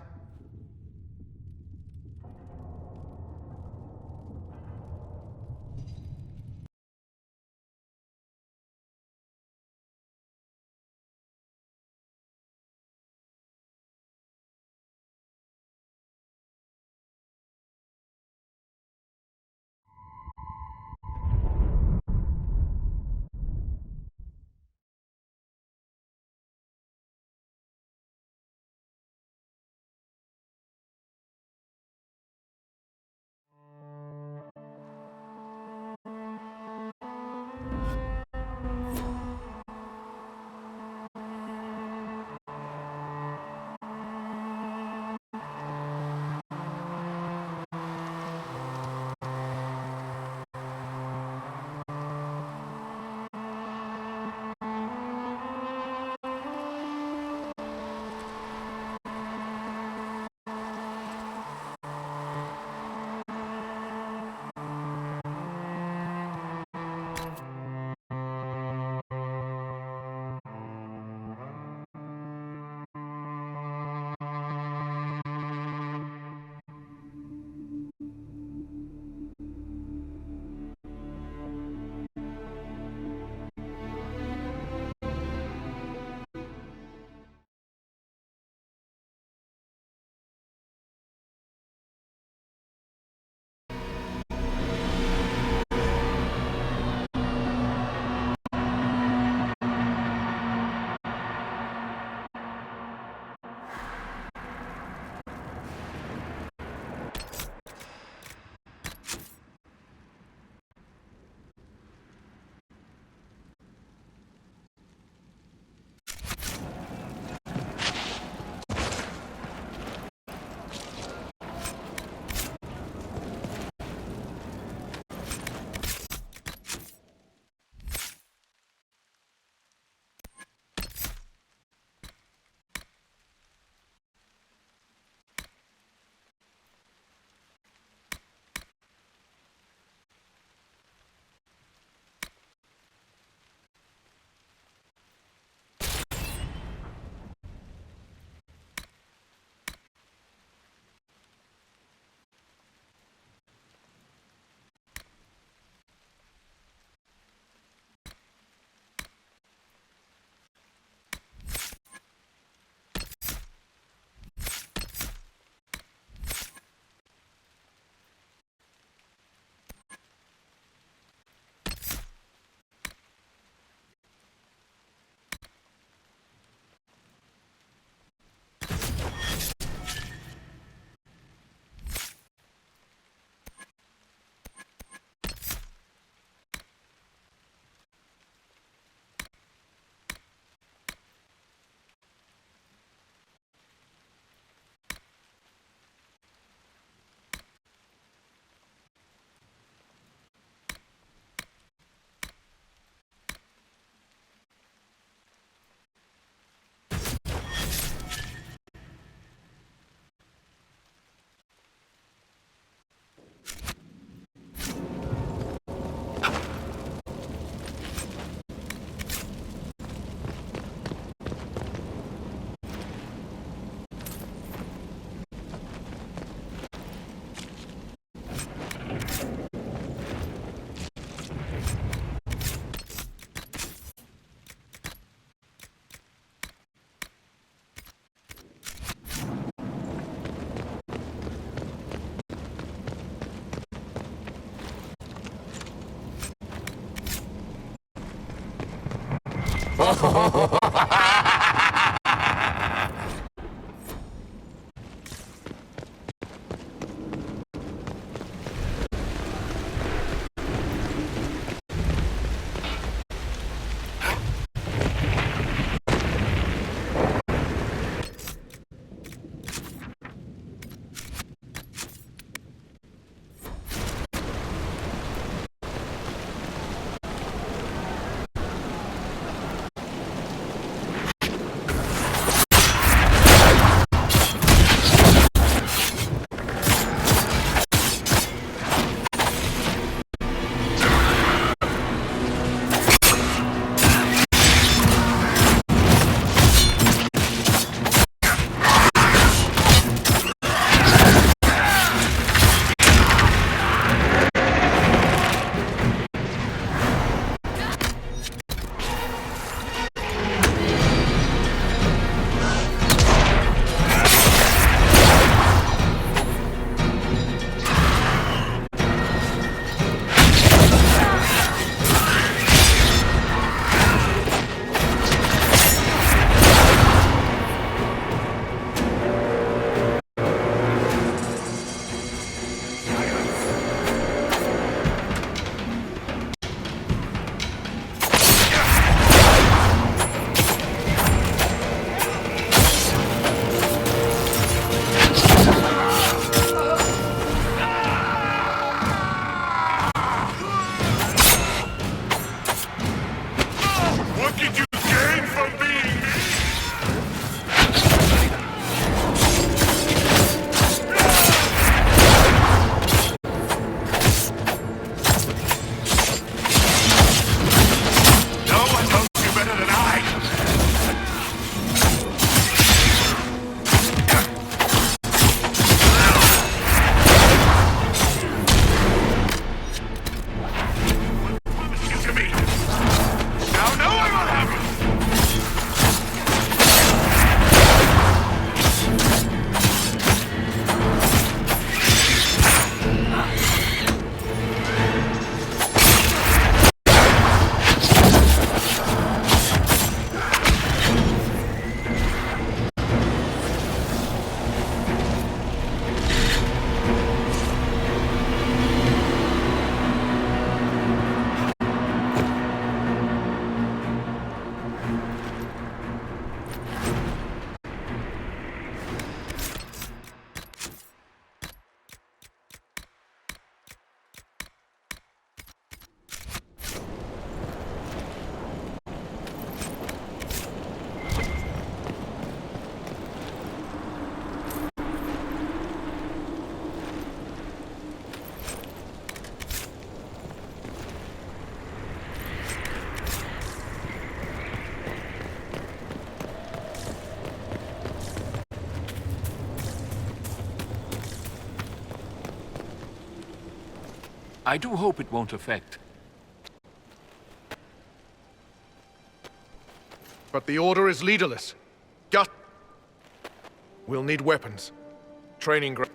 I do hope it won't affect. But the Order is leaderless. We'll need weapons. Training ground.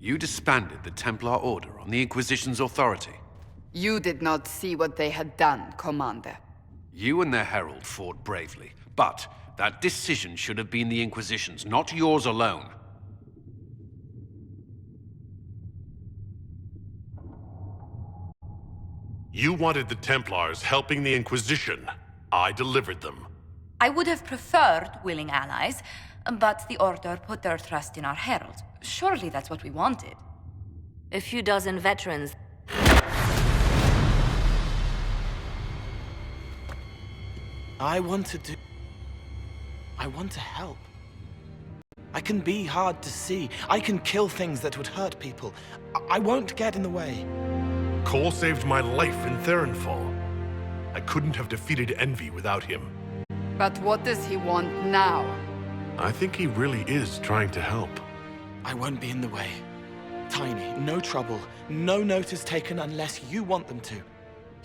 You disbanded the Templar Order on the Inquisition's authority. You did not see what they had done, Commander. You and their herald fought bravely, but that decision should have been the Inquisition's, not yours alone. You wanted the Templars helping the Inquisition. I delivered them. I would have preferred willing allies, but the Order put their trust in our herald. Surely that's what we wanted. A few dozen veterans. I want to help. I can be hard to see. I can kill things that would hurt people. I won't get in the way. Cole saved my life in Theronfall. I couldn't have defeated Envy without him. But what does he want now? I think he really is trying to help. I won't be in the way. Tiny, no trouble. No notice taken unless you want them to.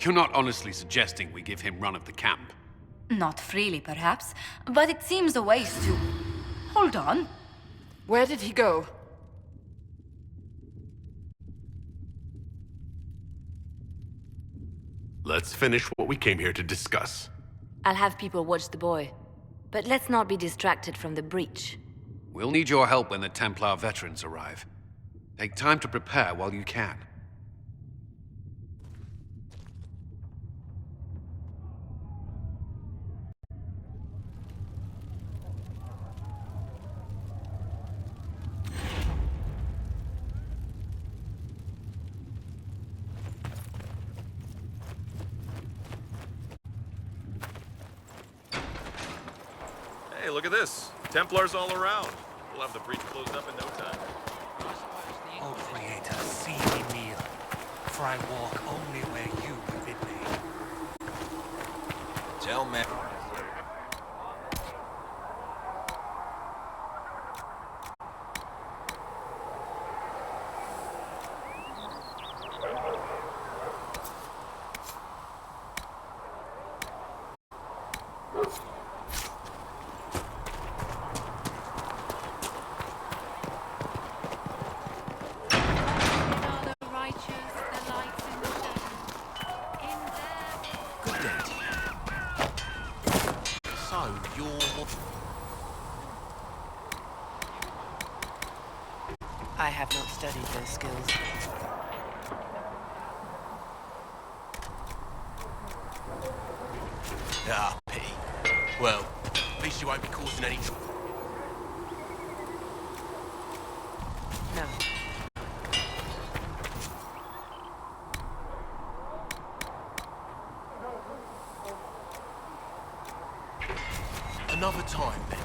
You're not honestly suggesting we give him run of the camp? Not freely, perhaps, but it seems a waste to... Hold on. Where did he go? Let's finish what we came here to discuss. I'll have people watch the boy. But let's not be distracted from the breach. We'll need your help when the Templar veterans arrive. Take time to prepare while you can. Hey, look at this. Templars all around. We'll have the breach closed up in no time. O Creator, see me kneel, for I walk only where you bid me. Tell me. I have not studied those skills. Ah, pity. Well, at least you won't be causing any trouble. No. Another time, then.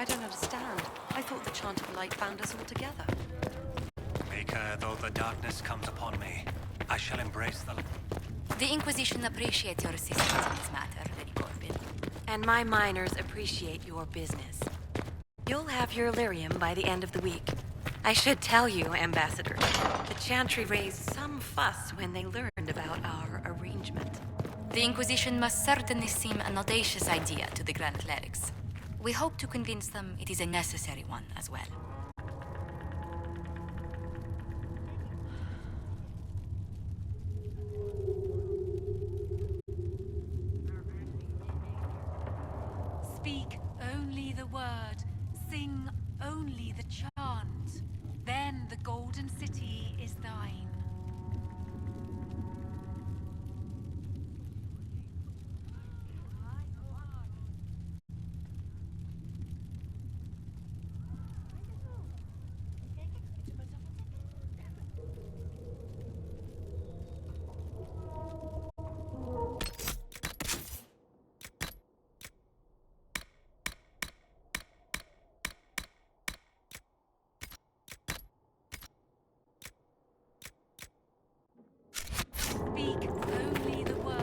I don't understand. I thought the Chant of Light bound us all together. Maker, though the darkness comes upon me, I shall embrace the... The Inquisition appreciates your assistance in this matter, Lady Corbin. And my miners appreciate your business. You'll have your lyrium by the end of the week. I should tell you, Ambassador, the Chantry raised some fuss when they learned about our arrangement. The Inquisition must certainly seem an audacious idea to the Grand Clerics. We hope to convince them it is a necessary one as well. Speak only the word, sing only the chant. Then the Golden City is thine. Speak only the word.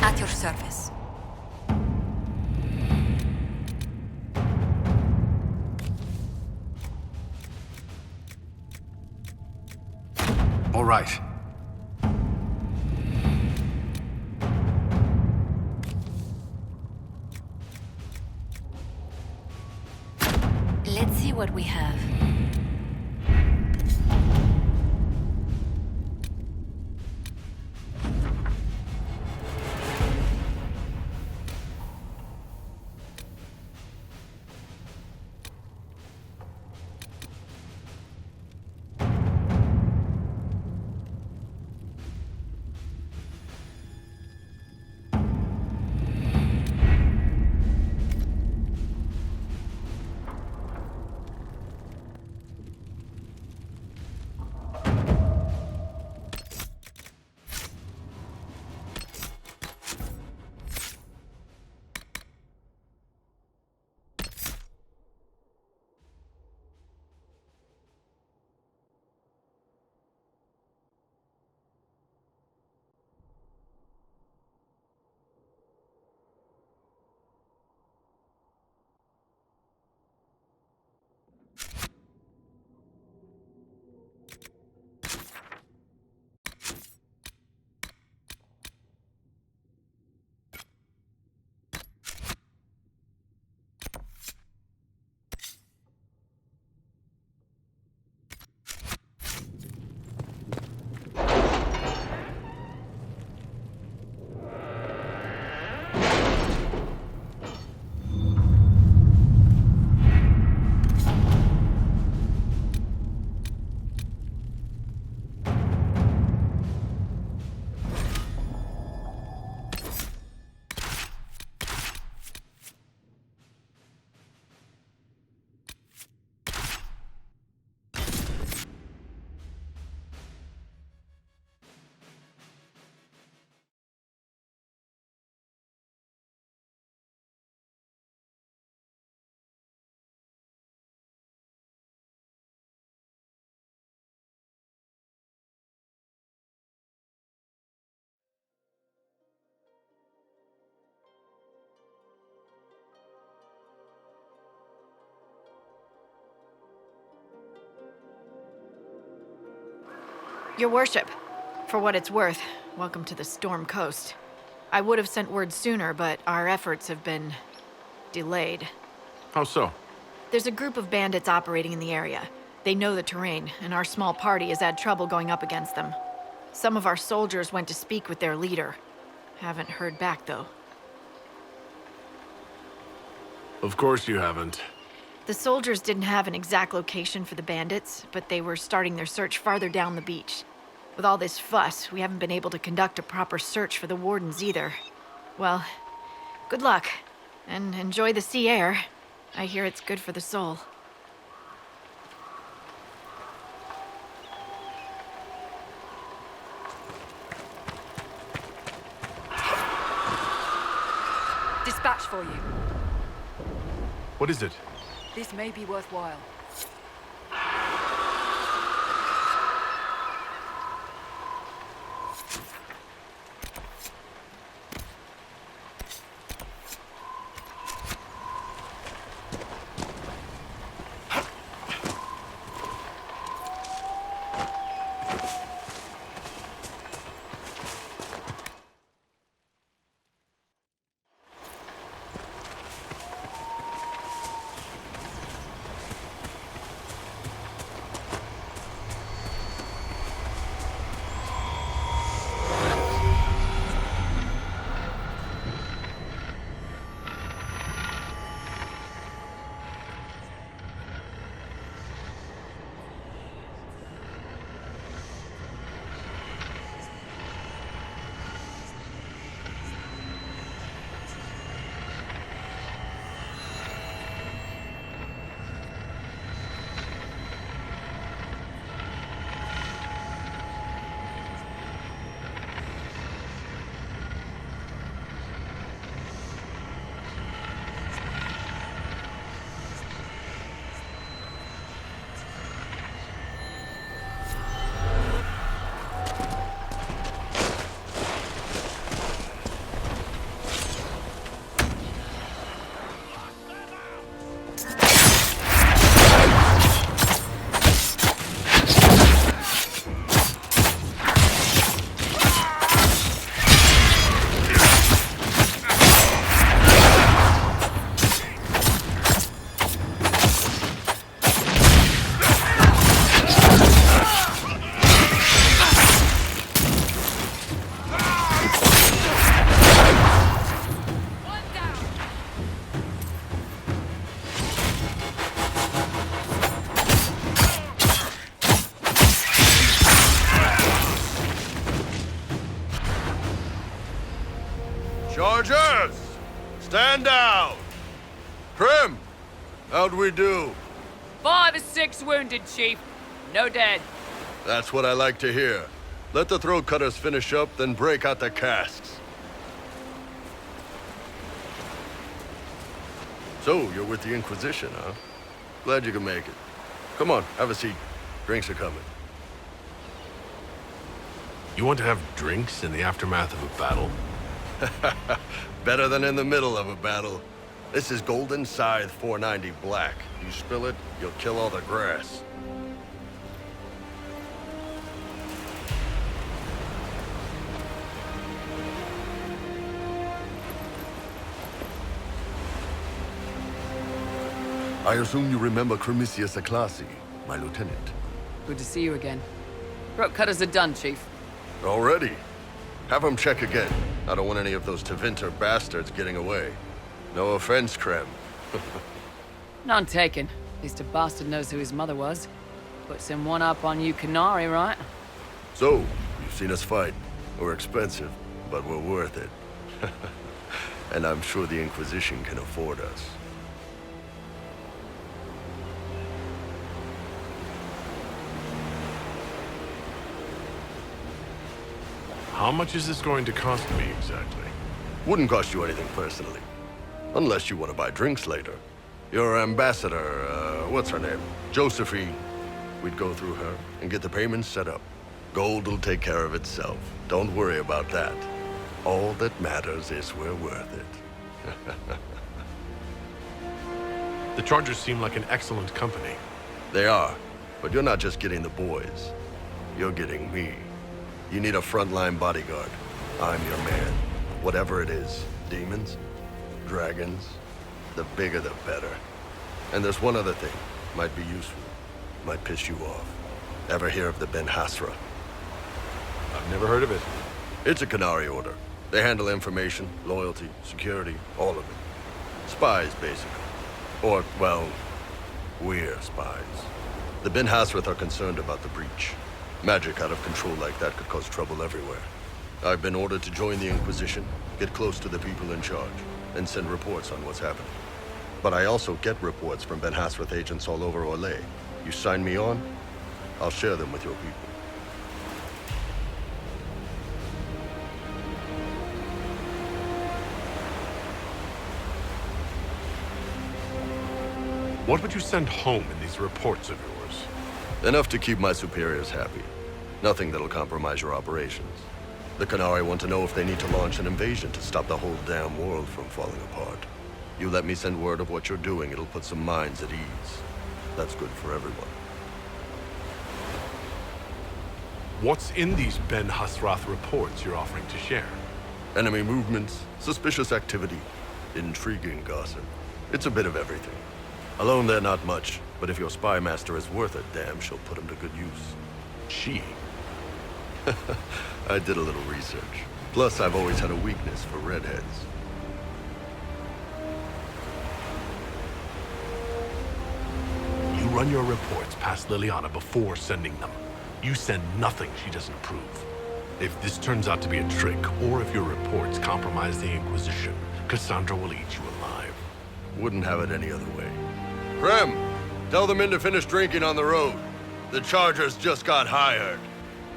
At your service. All right. Let's see what we have. Your worship, for what it's worth, welcome to the Storm Coast. I would have sent word sooner, but our efforts have been delayed. How so? There's a group of bandits operating in the area. They know the terrain, and our small party has had trouble going up against them. Some of our soldiers went to speak with their leader. Haven't heard back, though. Of course you haven't. The soldiers didn't have an exact location for the bandits, but they were starting their search farther down the beach. With all this fuss, we haven't been able to conduct a proper search for the wardens either. Well, good luck, and enjoy the sea air. I hear it's good for the soul. Dispatch for you. What is it? This may be worthwhile. Chargers! Stand down! Prim! How'd we do? 5 or 6 wounded, Chief. No dead. That's what I like to hear. Let the throat cutters finish up, then break out the casks. So, you're with the Inquisition, huh? Glad you could make it. Come on, have a seat. Drinks are coming. You want to have drinks in the aftermath of a battle? Better than in the middle of a battle. This is Golden Scythe 490 Black. You spill it, you'll kill all the grass. I assume you remember Cremisius Aclassi, my lieutenant. Good to see you again. Throat cutters are done, Chief. Already? Have them check again. I don't want any of those Tevinter bastards getting away. No offense, Krem. None taken. At least a bastard knows who his mother was. Puts him one up on you Canary, right? So, you've seen us fight. We're expensive, but we're worth it. And I'm sure the Inquisition can afford us. How much is this going to cost me exactly? Wouldn't cost you anything personally. Unless you want to buy drinks later. Your ambassador, what's her name? Josephine. We'd go through her and get the payments set up. Gold will take care of itself. Don't worry about that. All that matters is we're worth it. The Chargers seem like an excellent company. They are, but you're not just getting the boys. You're getting me. You need a frontline bodyguard. I'm your man. Whatever it is. Demons? Dragons? The bigger the better. And there's one other thing. Might be useful. Might piss you off. Ever hear of the Ben Hasra? I've never heard of it. It's a Canary order. They handle information, loyalty, security, all of it. Spies, basically. Or, well, we're spies. The Ben Hasrath are concerned about the breach. Magic out of control like that could cause trouble everywhere. I've been ordered to join the Inquisition, get close to the people in charge, and send reports on what's happening. But I also get reports from Ben Hasrath agents all over Orlais. You sign me on, I'll share them with your people. What would you send home in these reports of yours? Enough to keep my superiors happy. Nothing that'll compromise your operations. The Canary want to know if they need to launch an invasion to stop the whole damn world from falling apart. You let me send word of what you're doing, it'll put some minds at ease. That's good for everyone. What's in these Ben Hasrath reports you're offering to share? Enemy movements, suspicious activity, intriguing gossip. It's a bit of everything. Alone they're not much, but if your spy master is worth a damn, she'll put him to good use. She? I did a little research. Plus, I've always had a weakness for redheads. You run your reports past Liliana before sending them. You send nothing she doesn't approve. If this turns out to be a trick, or if your reports compromise the Inquisition, Cassandra will eat you alive. Wouldn't have it any other way. Krem, tell the men to finish drinking on the road. The Chargers just got hired.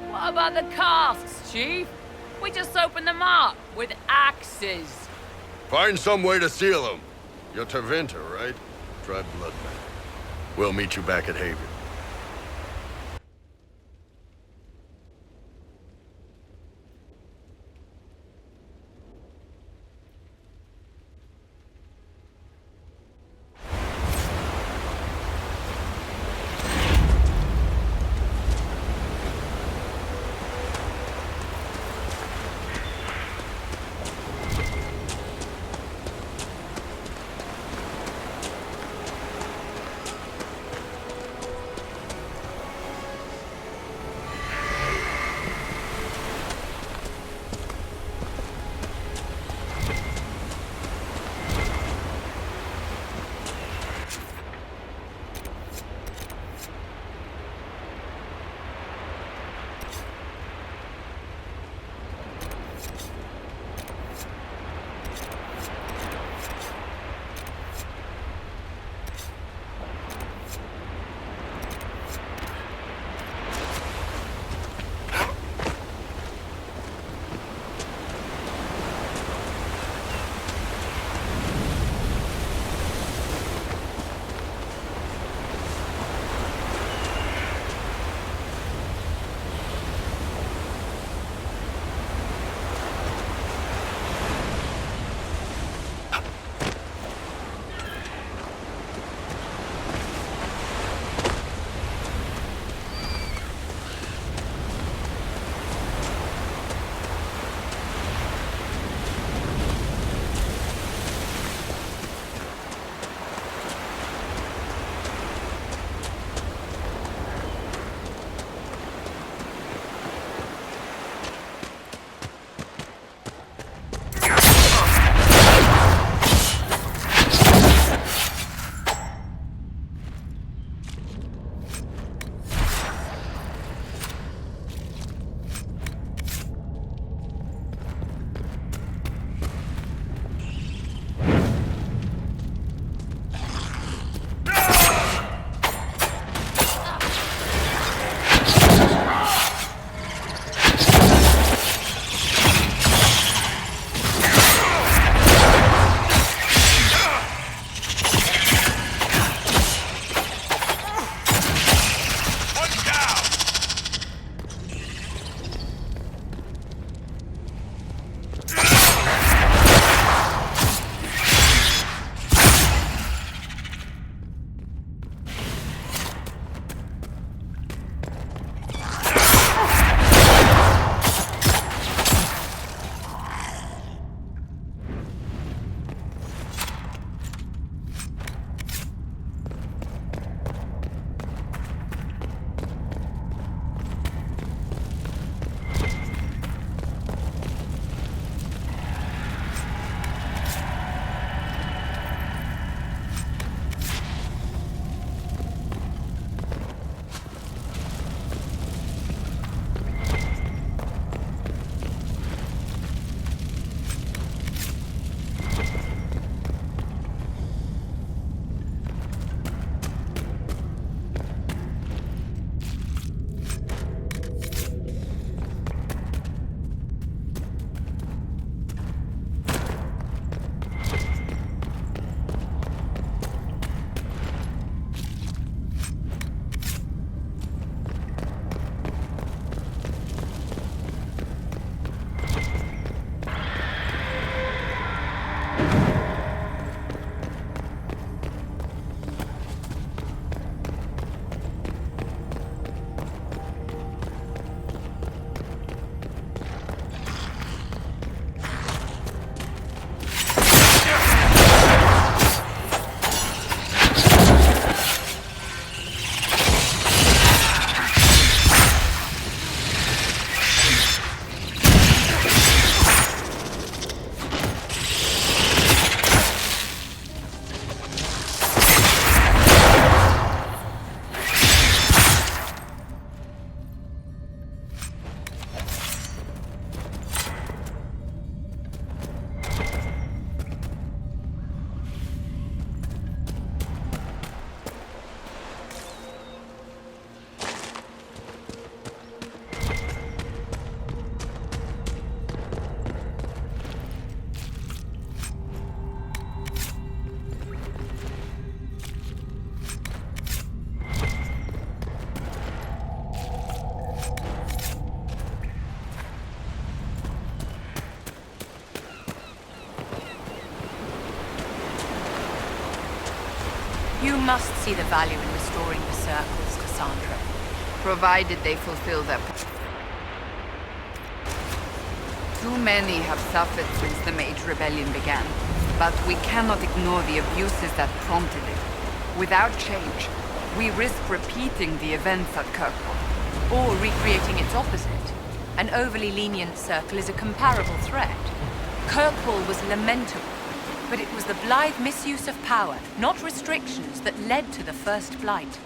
What about the casks, Chief? We just opened them up with axes. Find some way to seal them. You're Tervinter, right? Try Bloodman. We'll meet you back at Haven. You must see the value in restoring the circles, Cassandra. Provided they fulfill their... Too many have suffered since the Mage Rebellion began, but we cannot ignore the abuses that prompted it. Without change, we risk repeating the events at Kirkwall. Or recreating its opposite. An overly lenient circle is a comparable threat. Kirkwall was lamentable, but it was the blithe misuse of power, not restrictions, that led to the First Blight.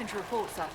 Nothing to report, sir.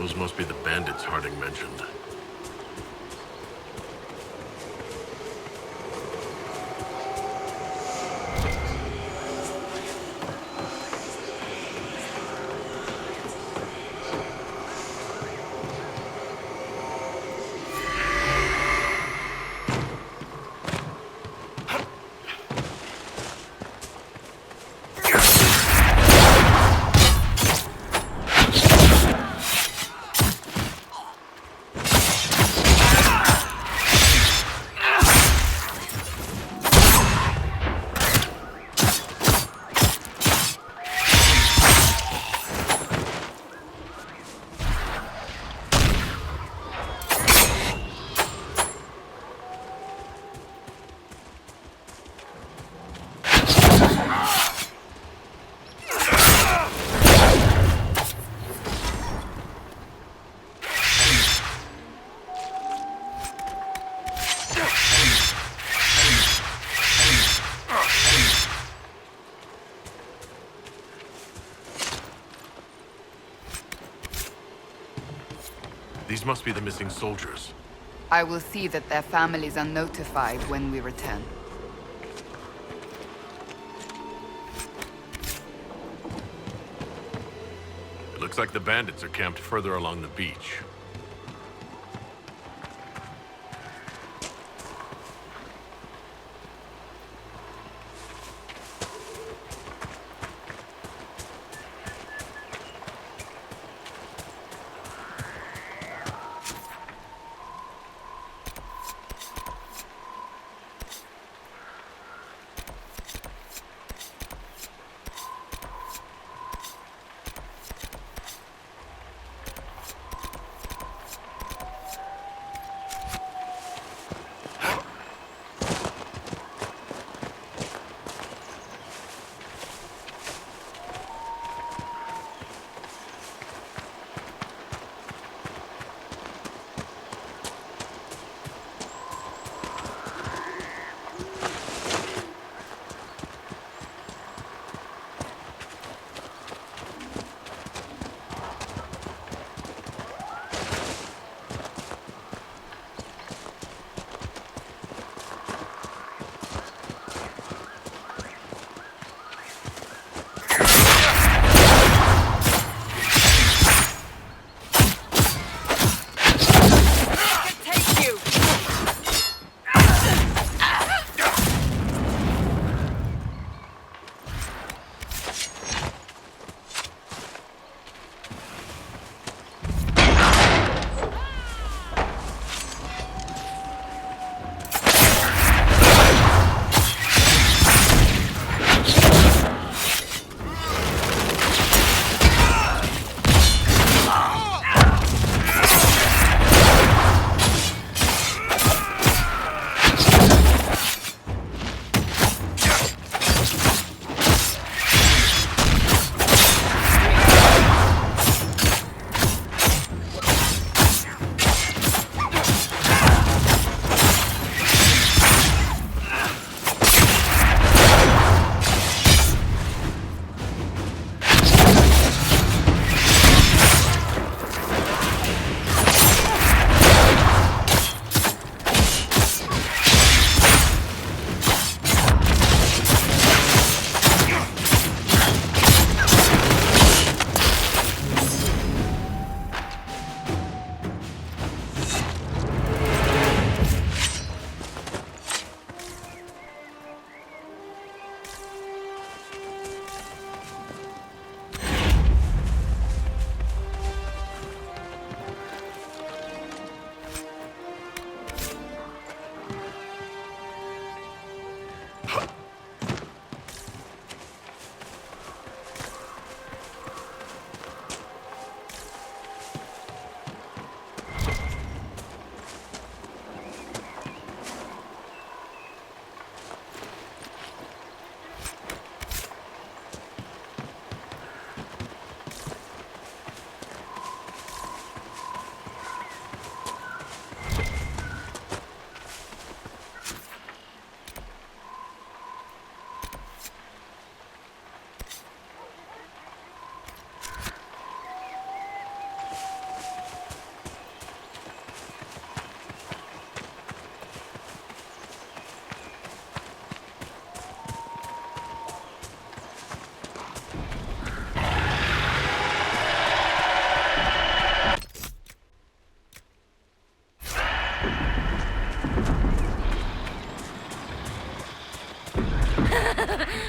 Those must be the bandits Harding mentioned. These must be the missing soldiers. I will see that their families are notified when we return. It looks like the bandits are camped further along the beach.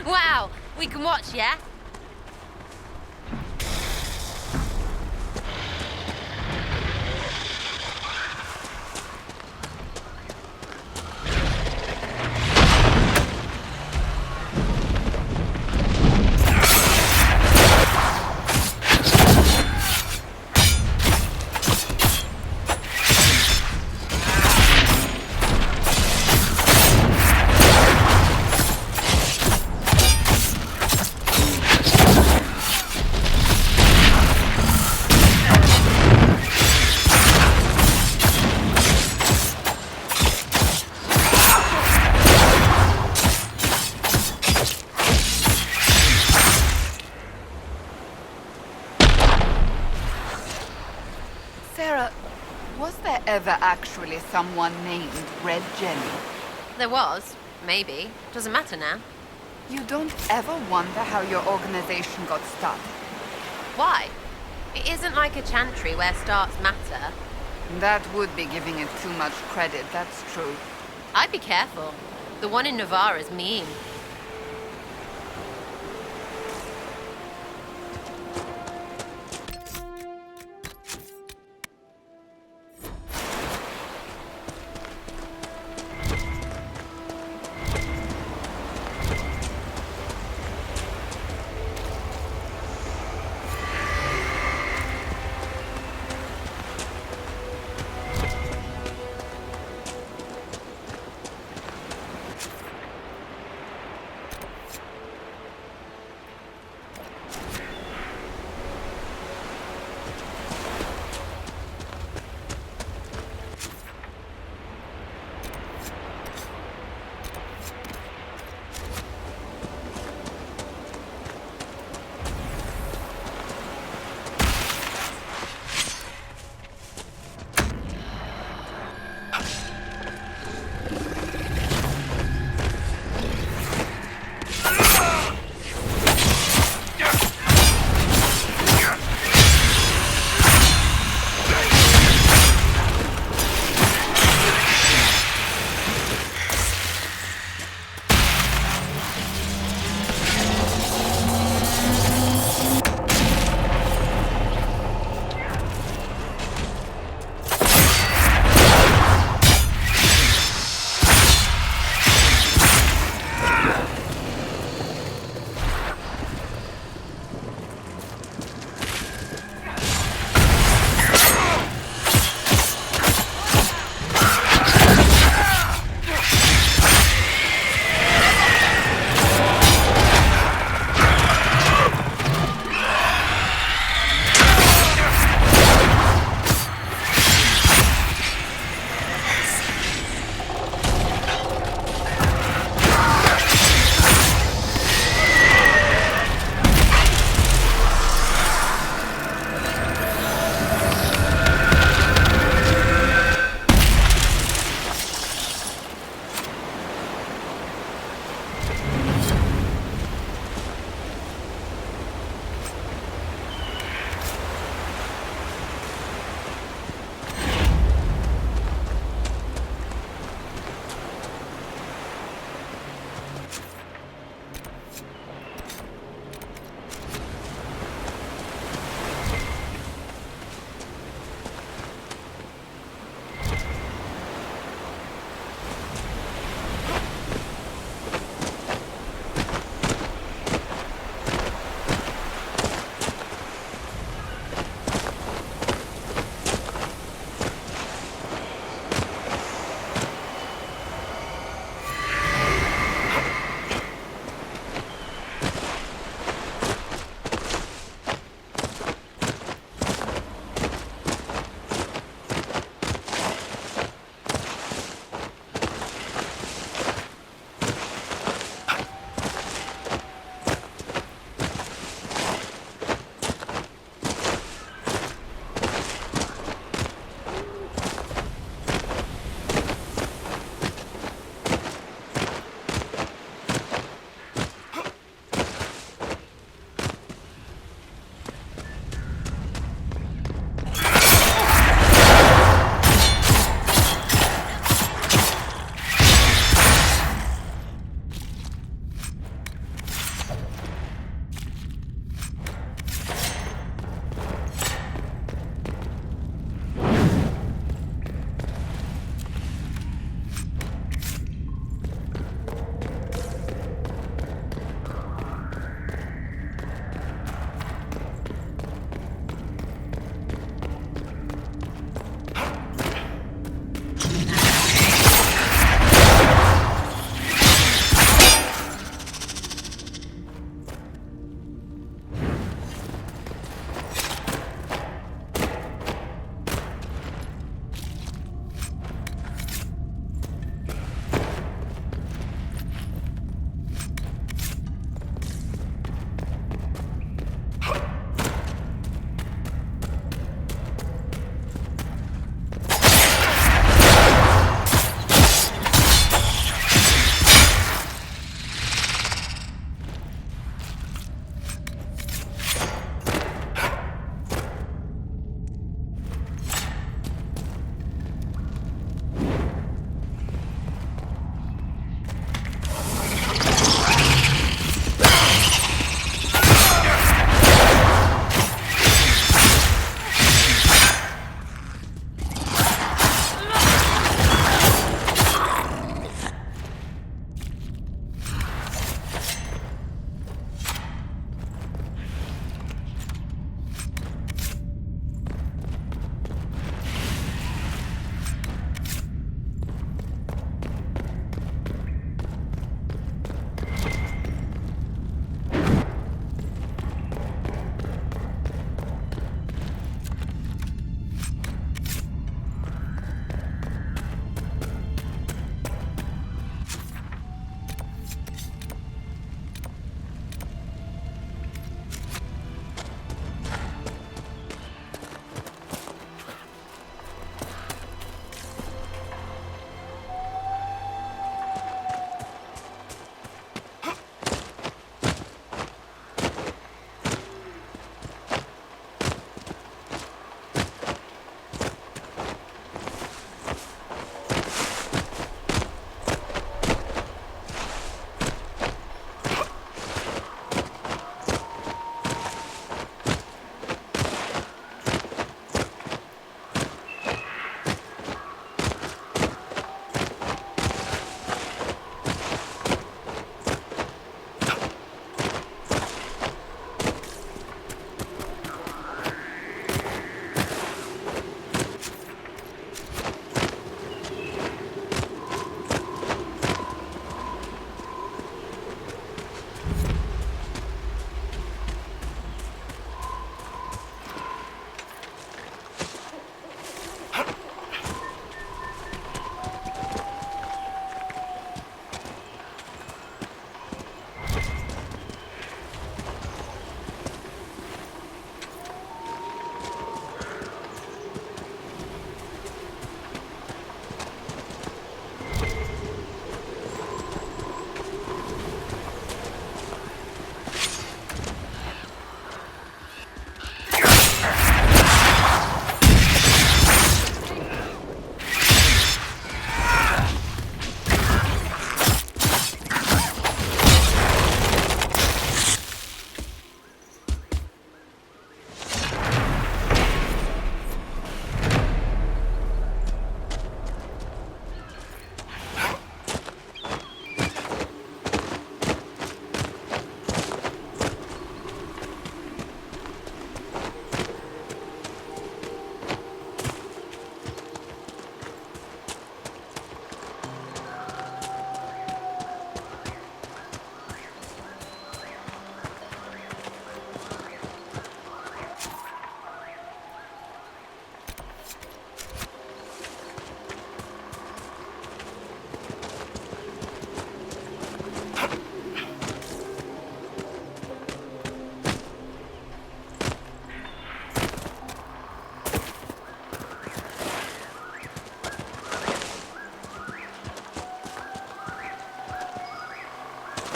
Wow, we can watch, yeah? Sarah, was there ever actually someone named Red Jenny? There was. Maybe. Doesn't matter now. You don't ever wonder how your organization got started? Why? It isn't like a chantry where starts matter. That would be giving it too much credit, that's true. I'd be careful. The one in Navarre is mean.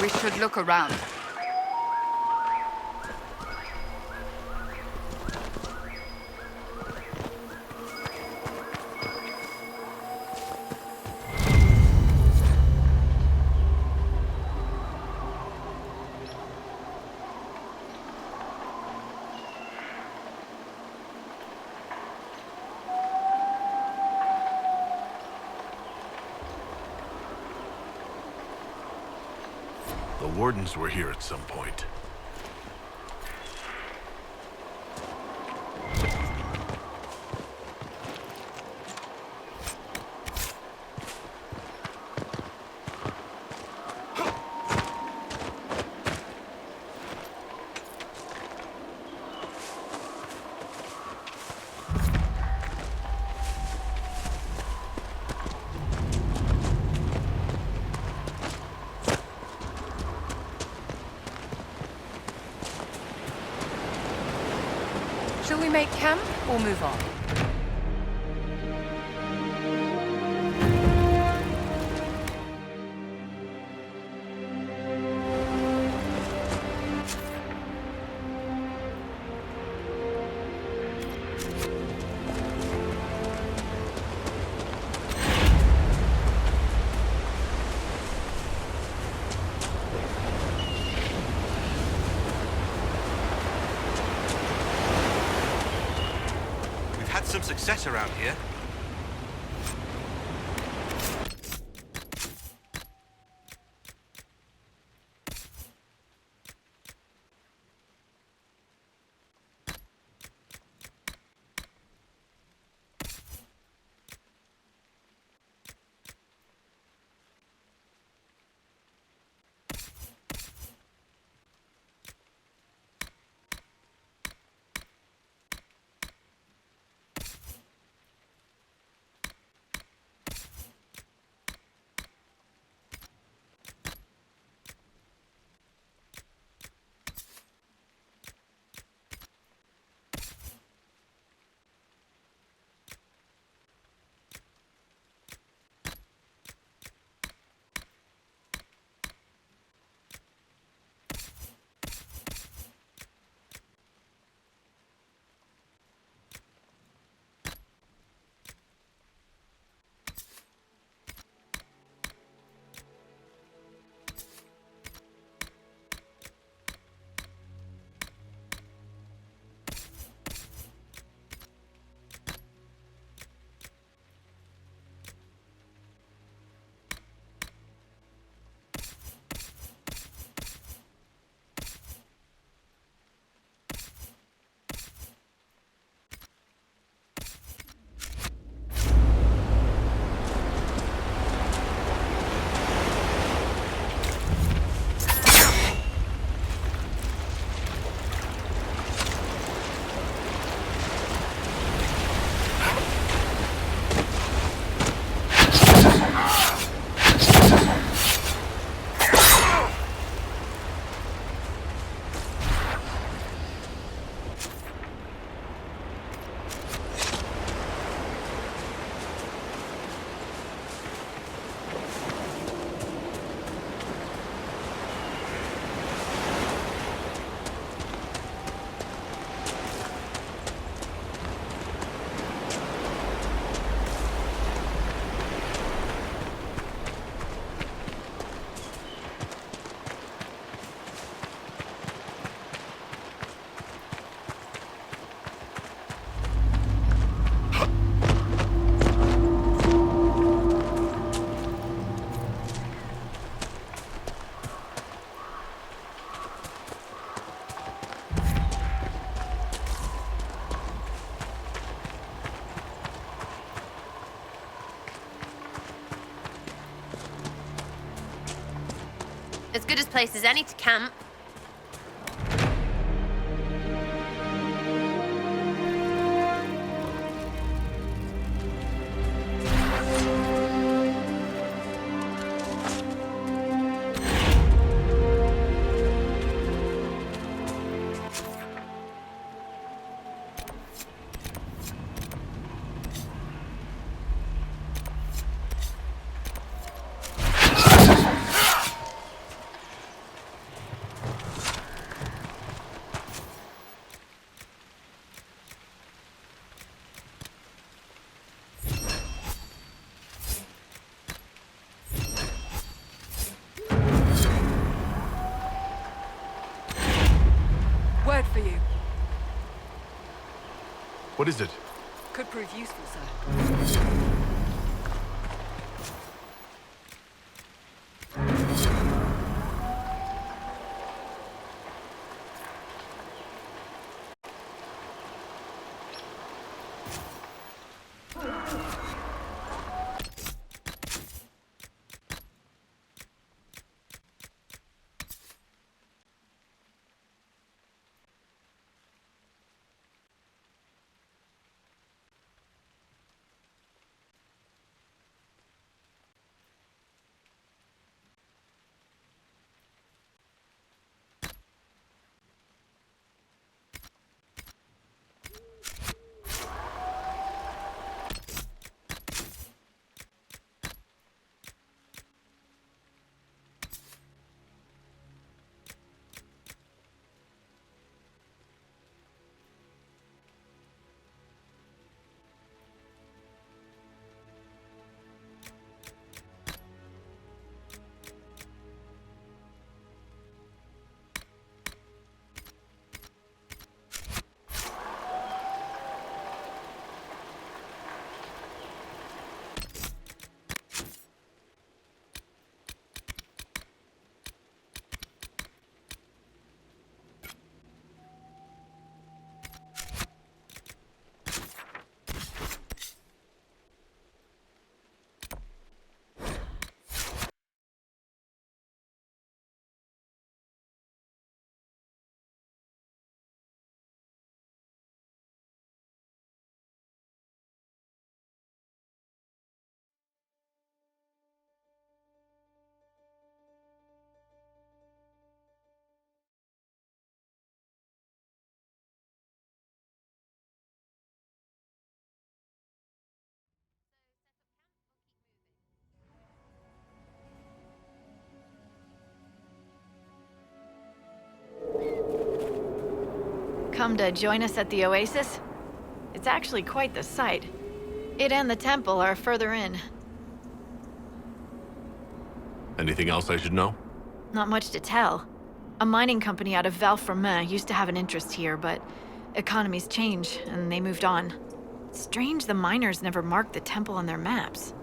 We should look around. The Wardens were here at some point. Shall we make camp or move on? Some success around here. As good a place as any to camp. What is it? Could prove useful, sir. Come to join us at the Oasis? It's actually quite the sight. It and the temple are further in. Anything else I should know? Not much to tell. A mining company out of Val-Fermin used to have an interest here, but economies change, and they moved on. Strange the miners never marked the temple on their maps.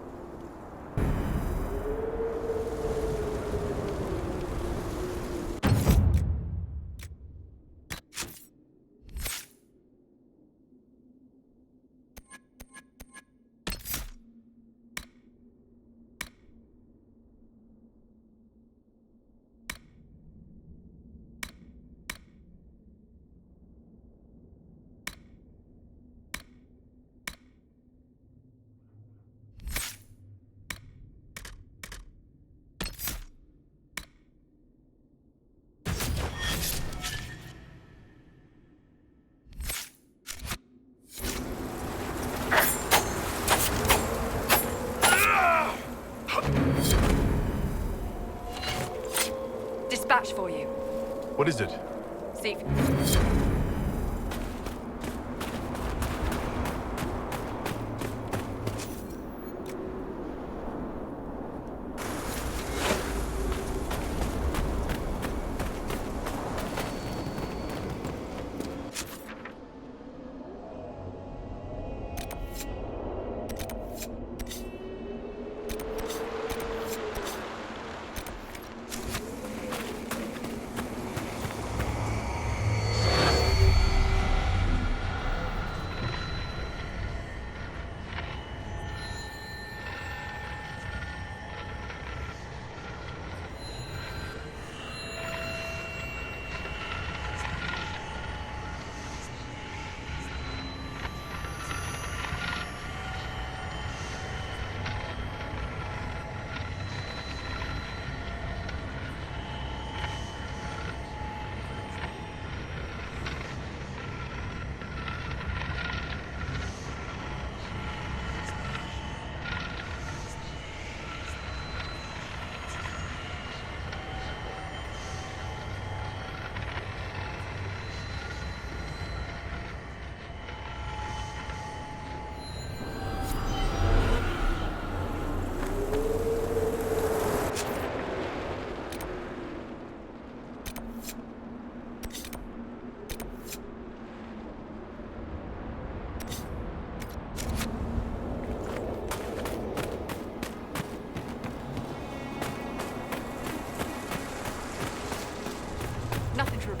Dispatch for you. What is it? Steve.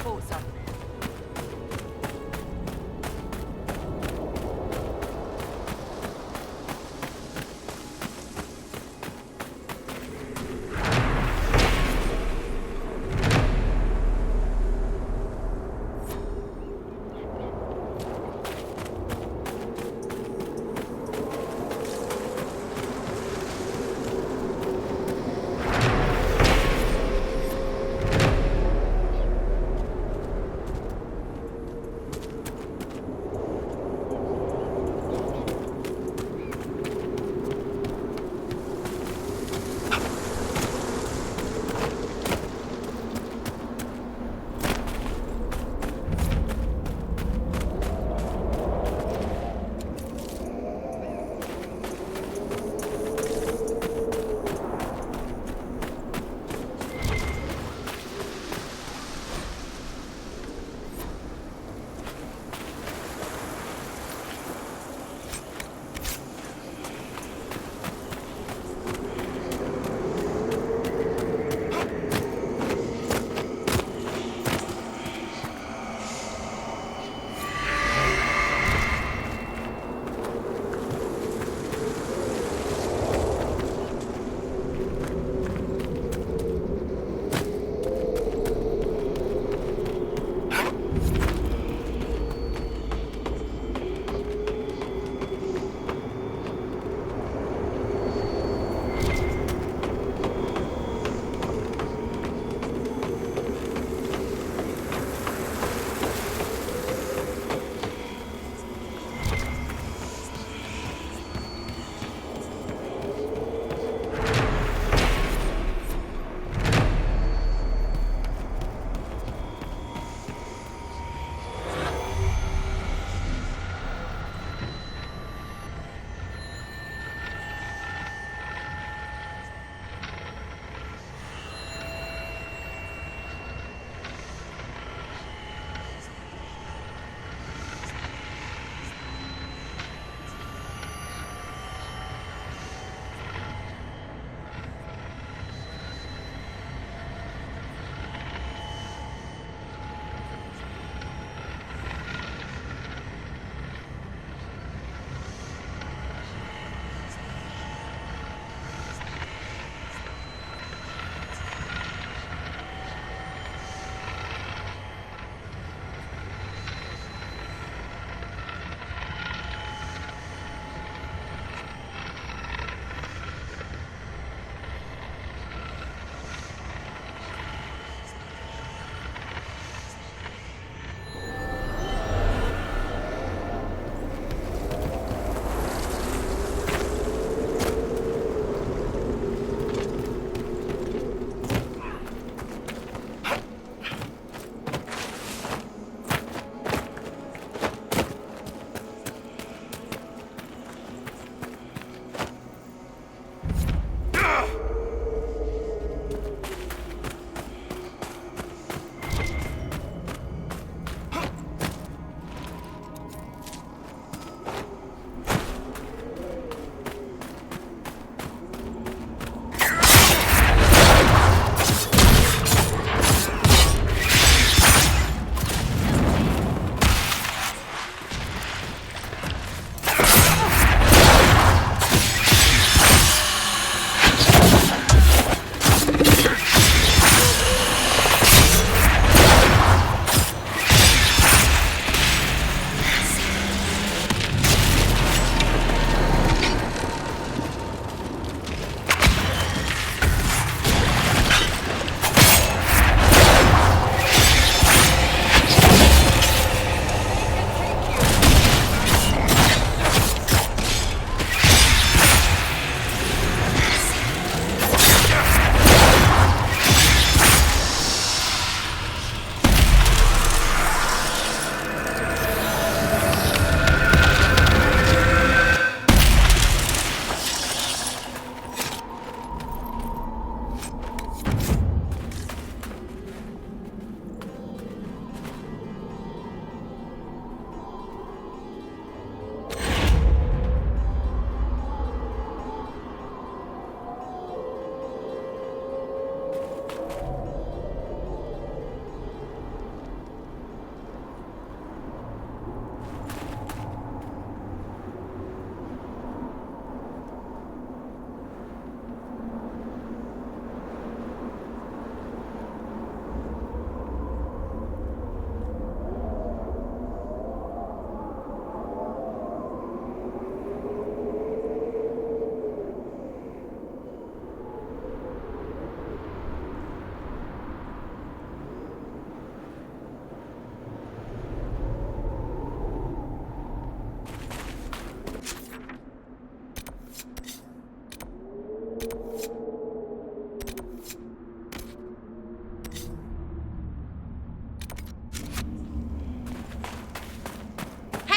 thought so.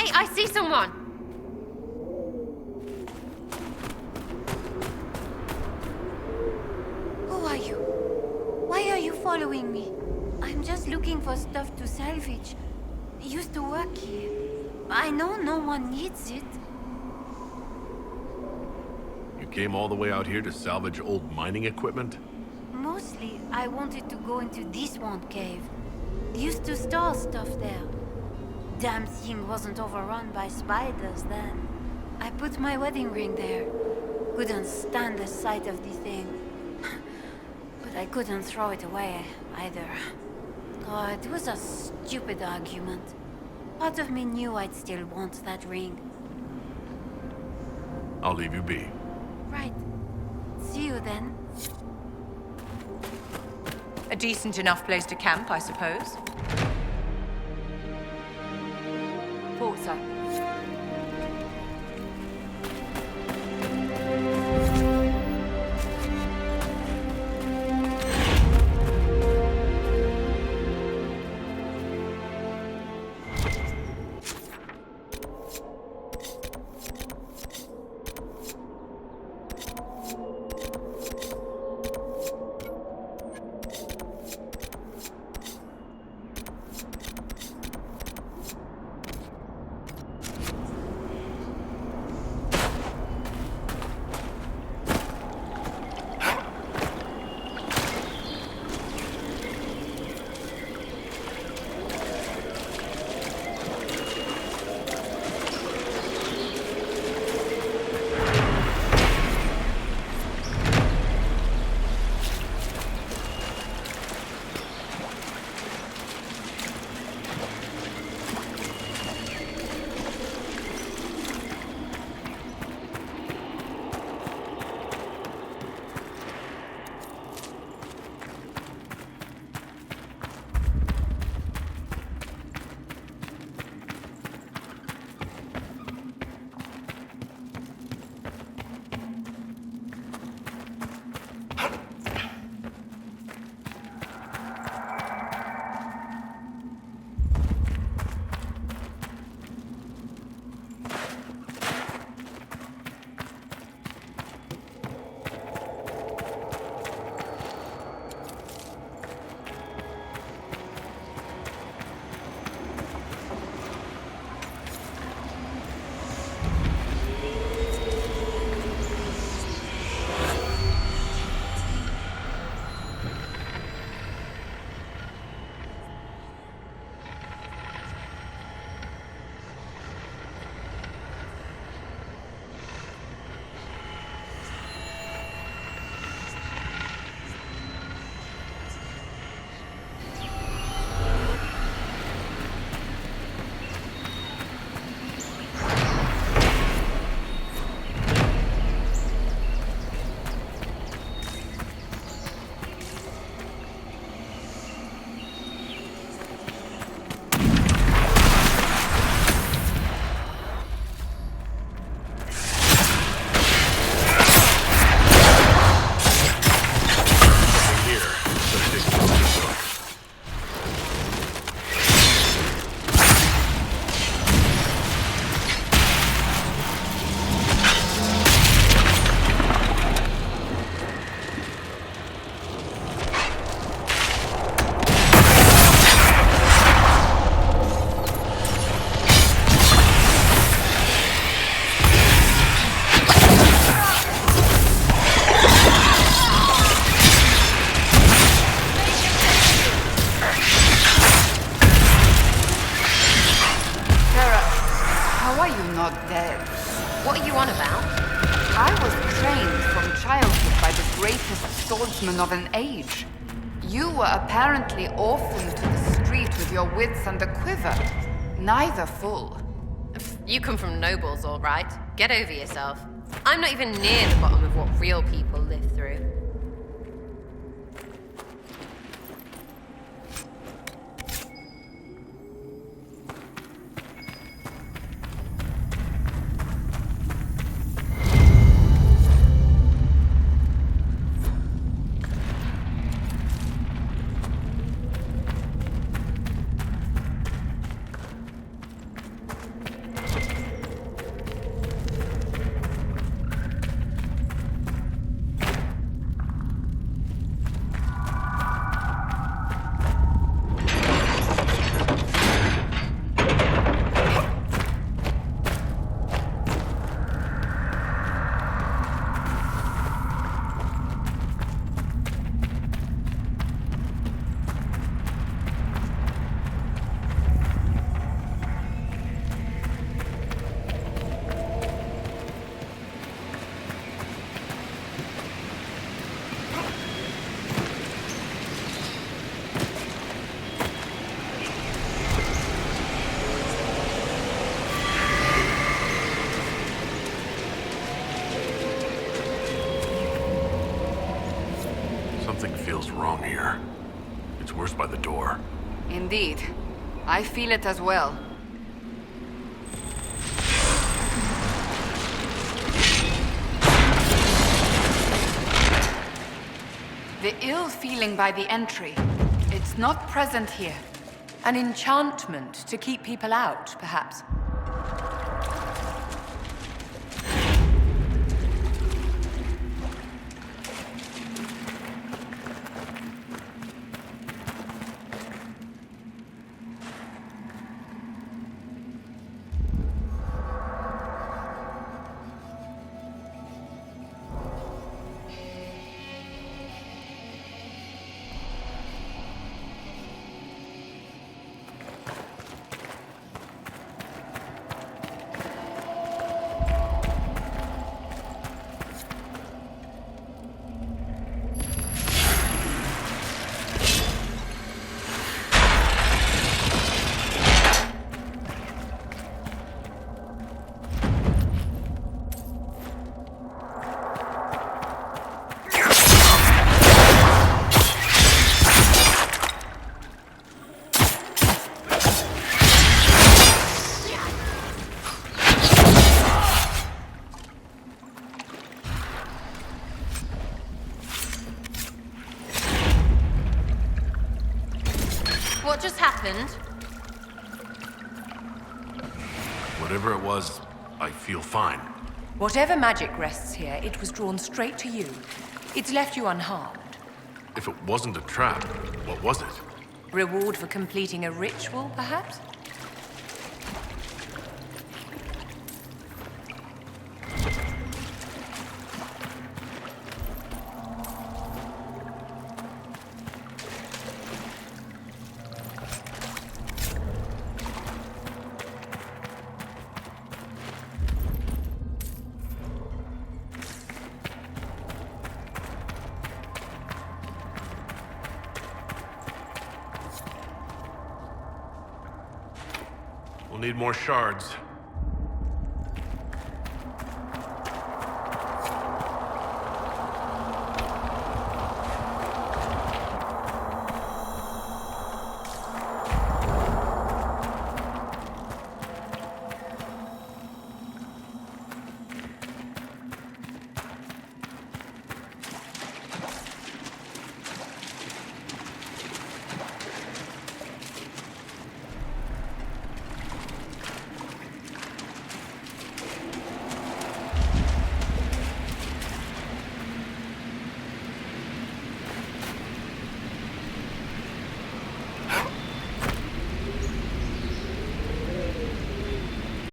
Hey, I see someone! Who are you? Why are you following me? I'm just looking for stuff to salvage. I used to work here. I know no one needs it. You came all the way out here to salvage old mining equipment? Mostly, I wanted to go into this one cave. Used to store stuff there. Damn thing wasn't overrun by spiders then. I put my wedding ring there. Couldn't stand the sight of the thing. But I couldn't throw it away, either. Oh, it was a stupid argument. Part of me knew I'd still want that ring. I'll leave you be. Right. See you then. A decent enough place to camp, I suppose. Thought so. Of an age. You were apparently orphaned to the street with your wits and a quiver. Neither full. You come from nobles, all right. Get over yourself. I'm not even near the bottom of what real people live through. It's worse by the door. Indeed. I feel it as well. The ill feeling by the entry, it's not present here. An enchantment to keep people out, perhaps. What just happened? Whatever it was, I feel fine. Whatever magic rests here, it was drawn straight to you. It's left you unharmed. If it wasn't a trap, what was it? Reward for completing a ritual, perhaps? We'll need more shards.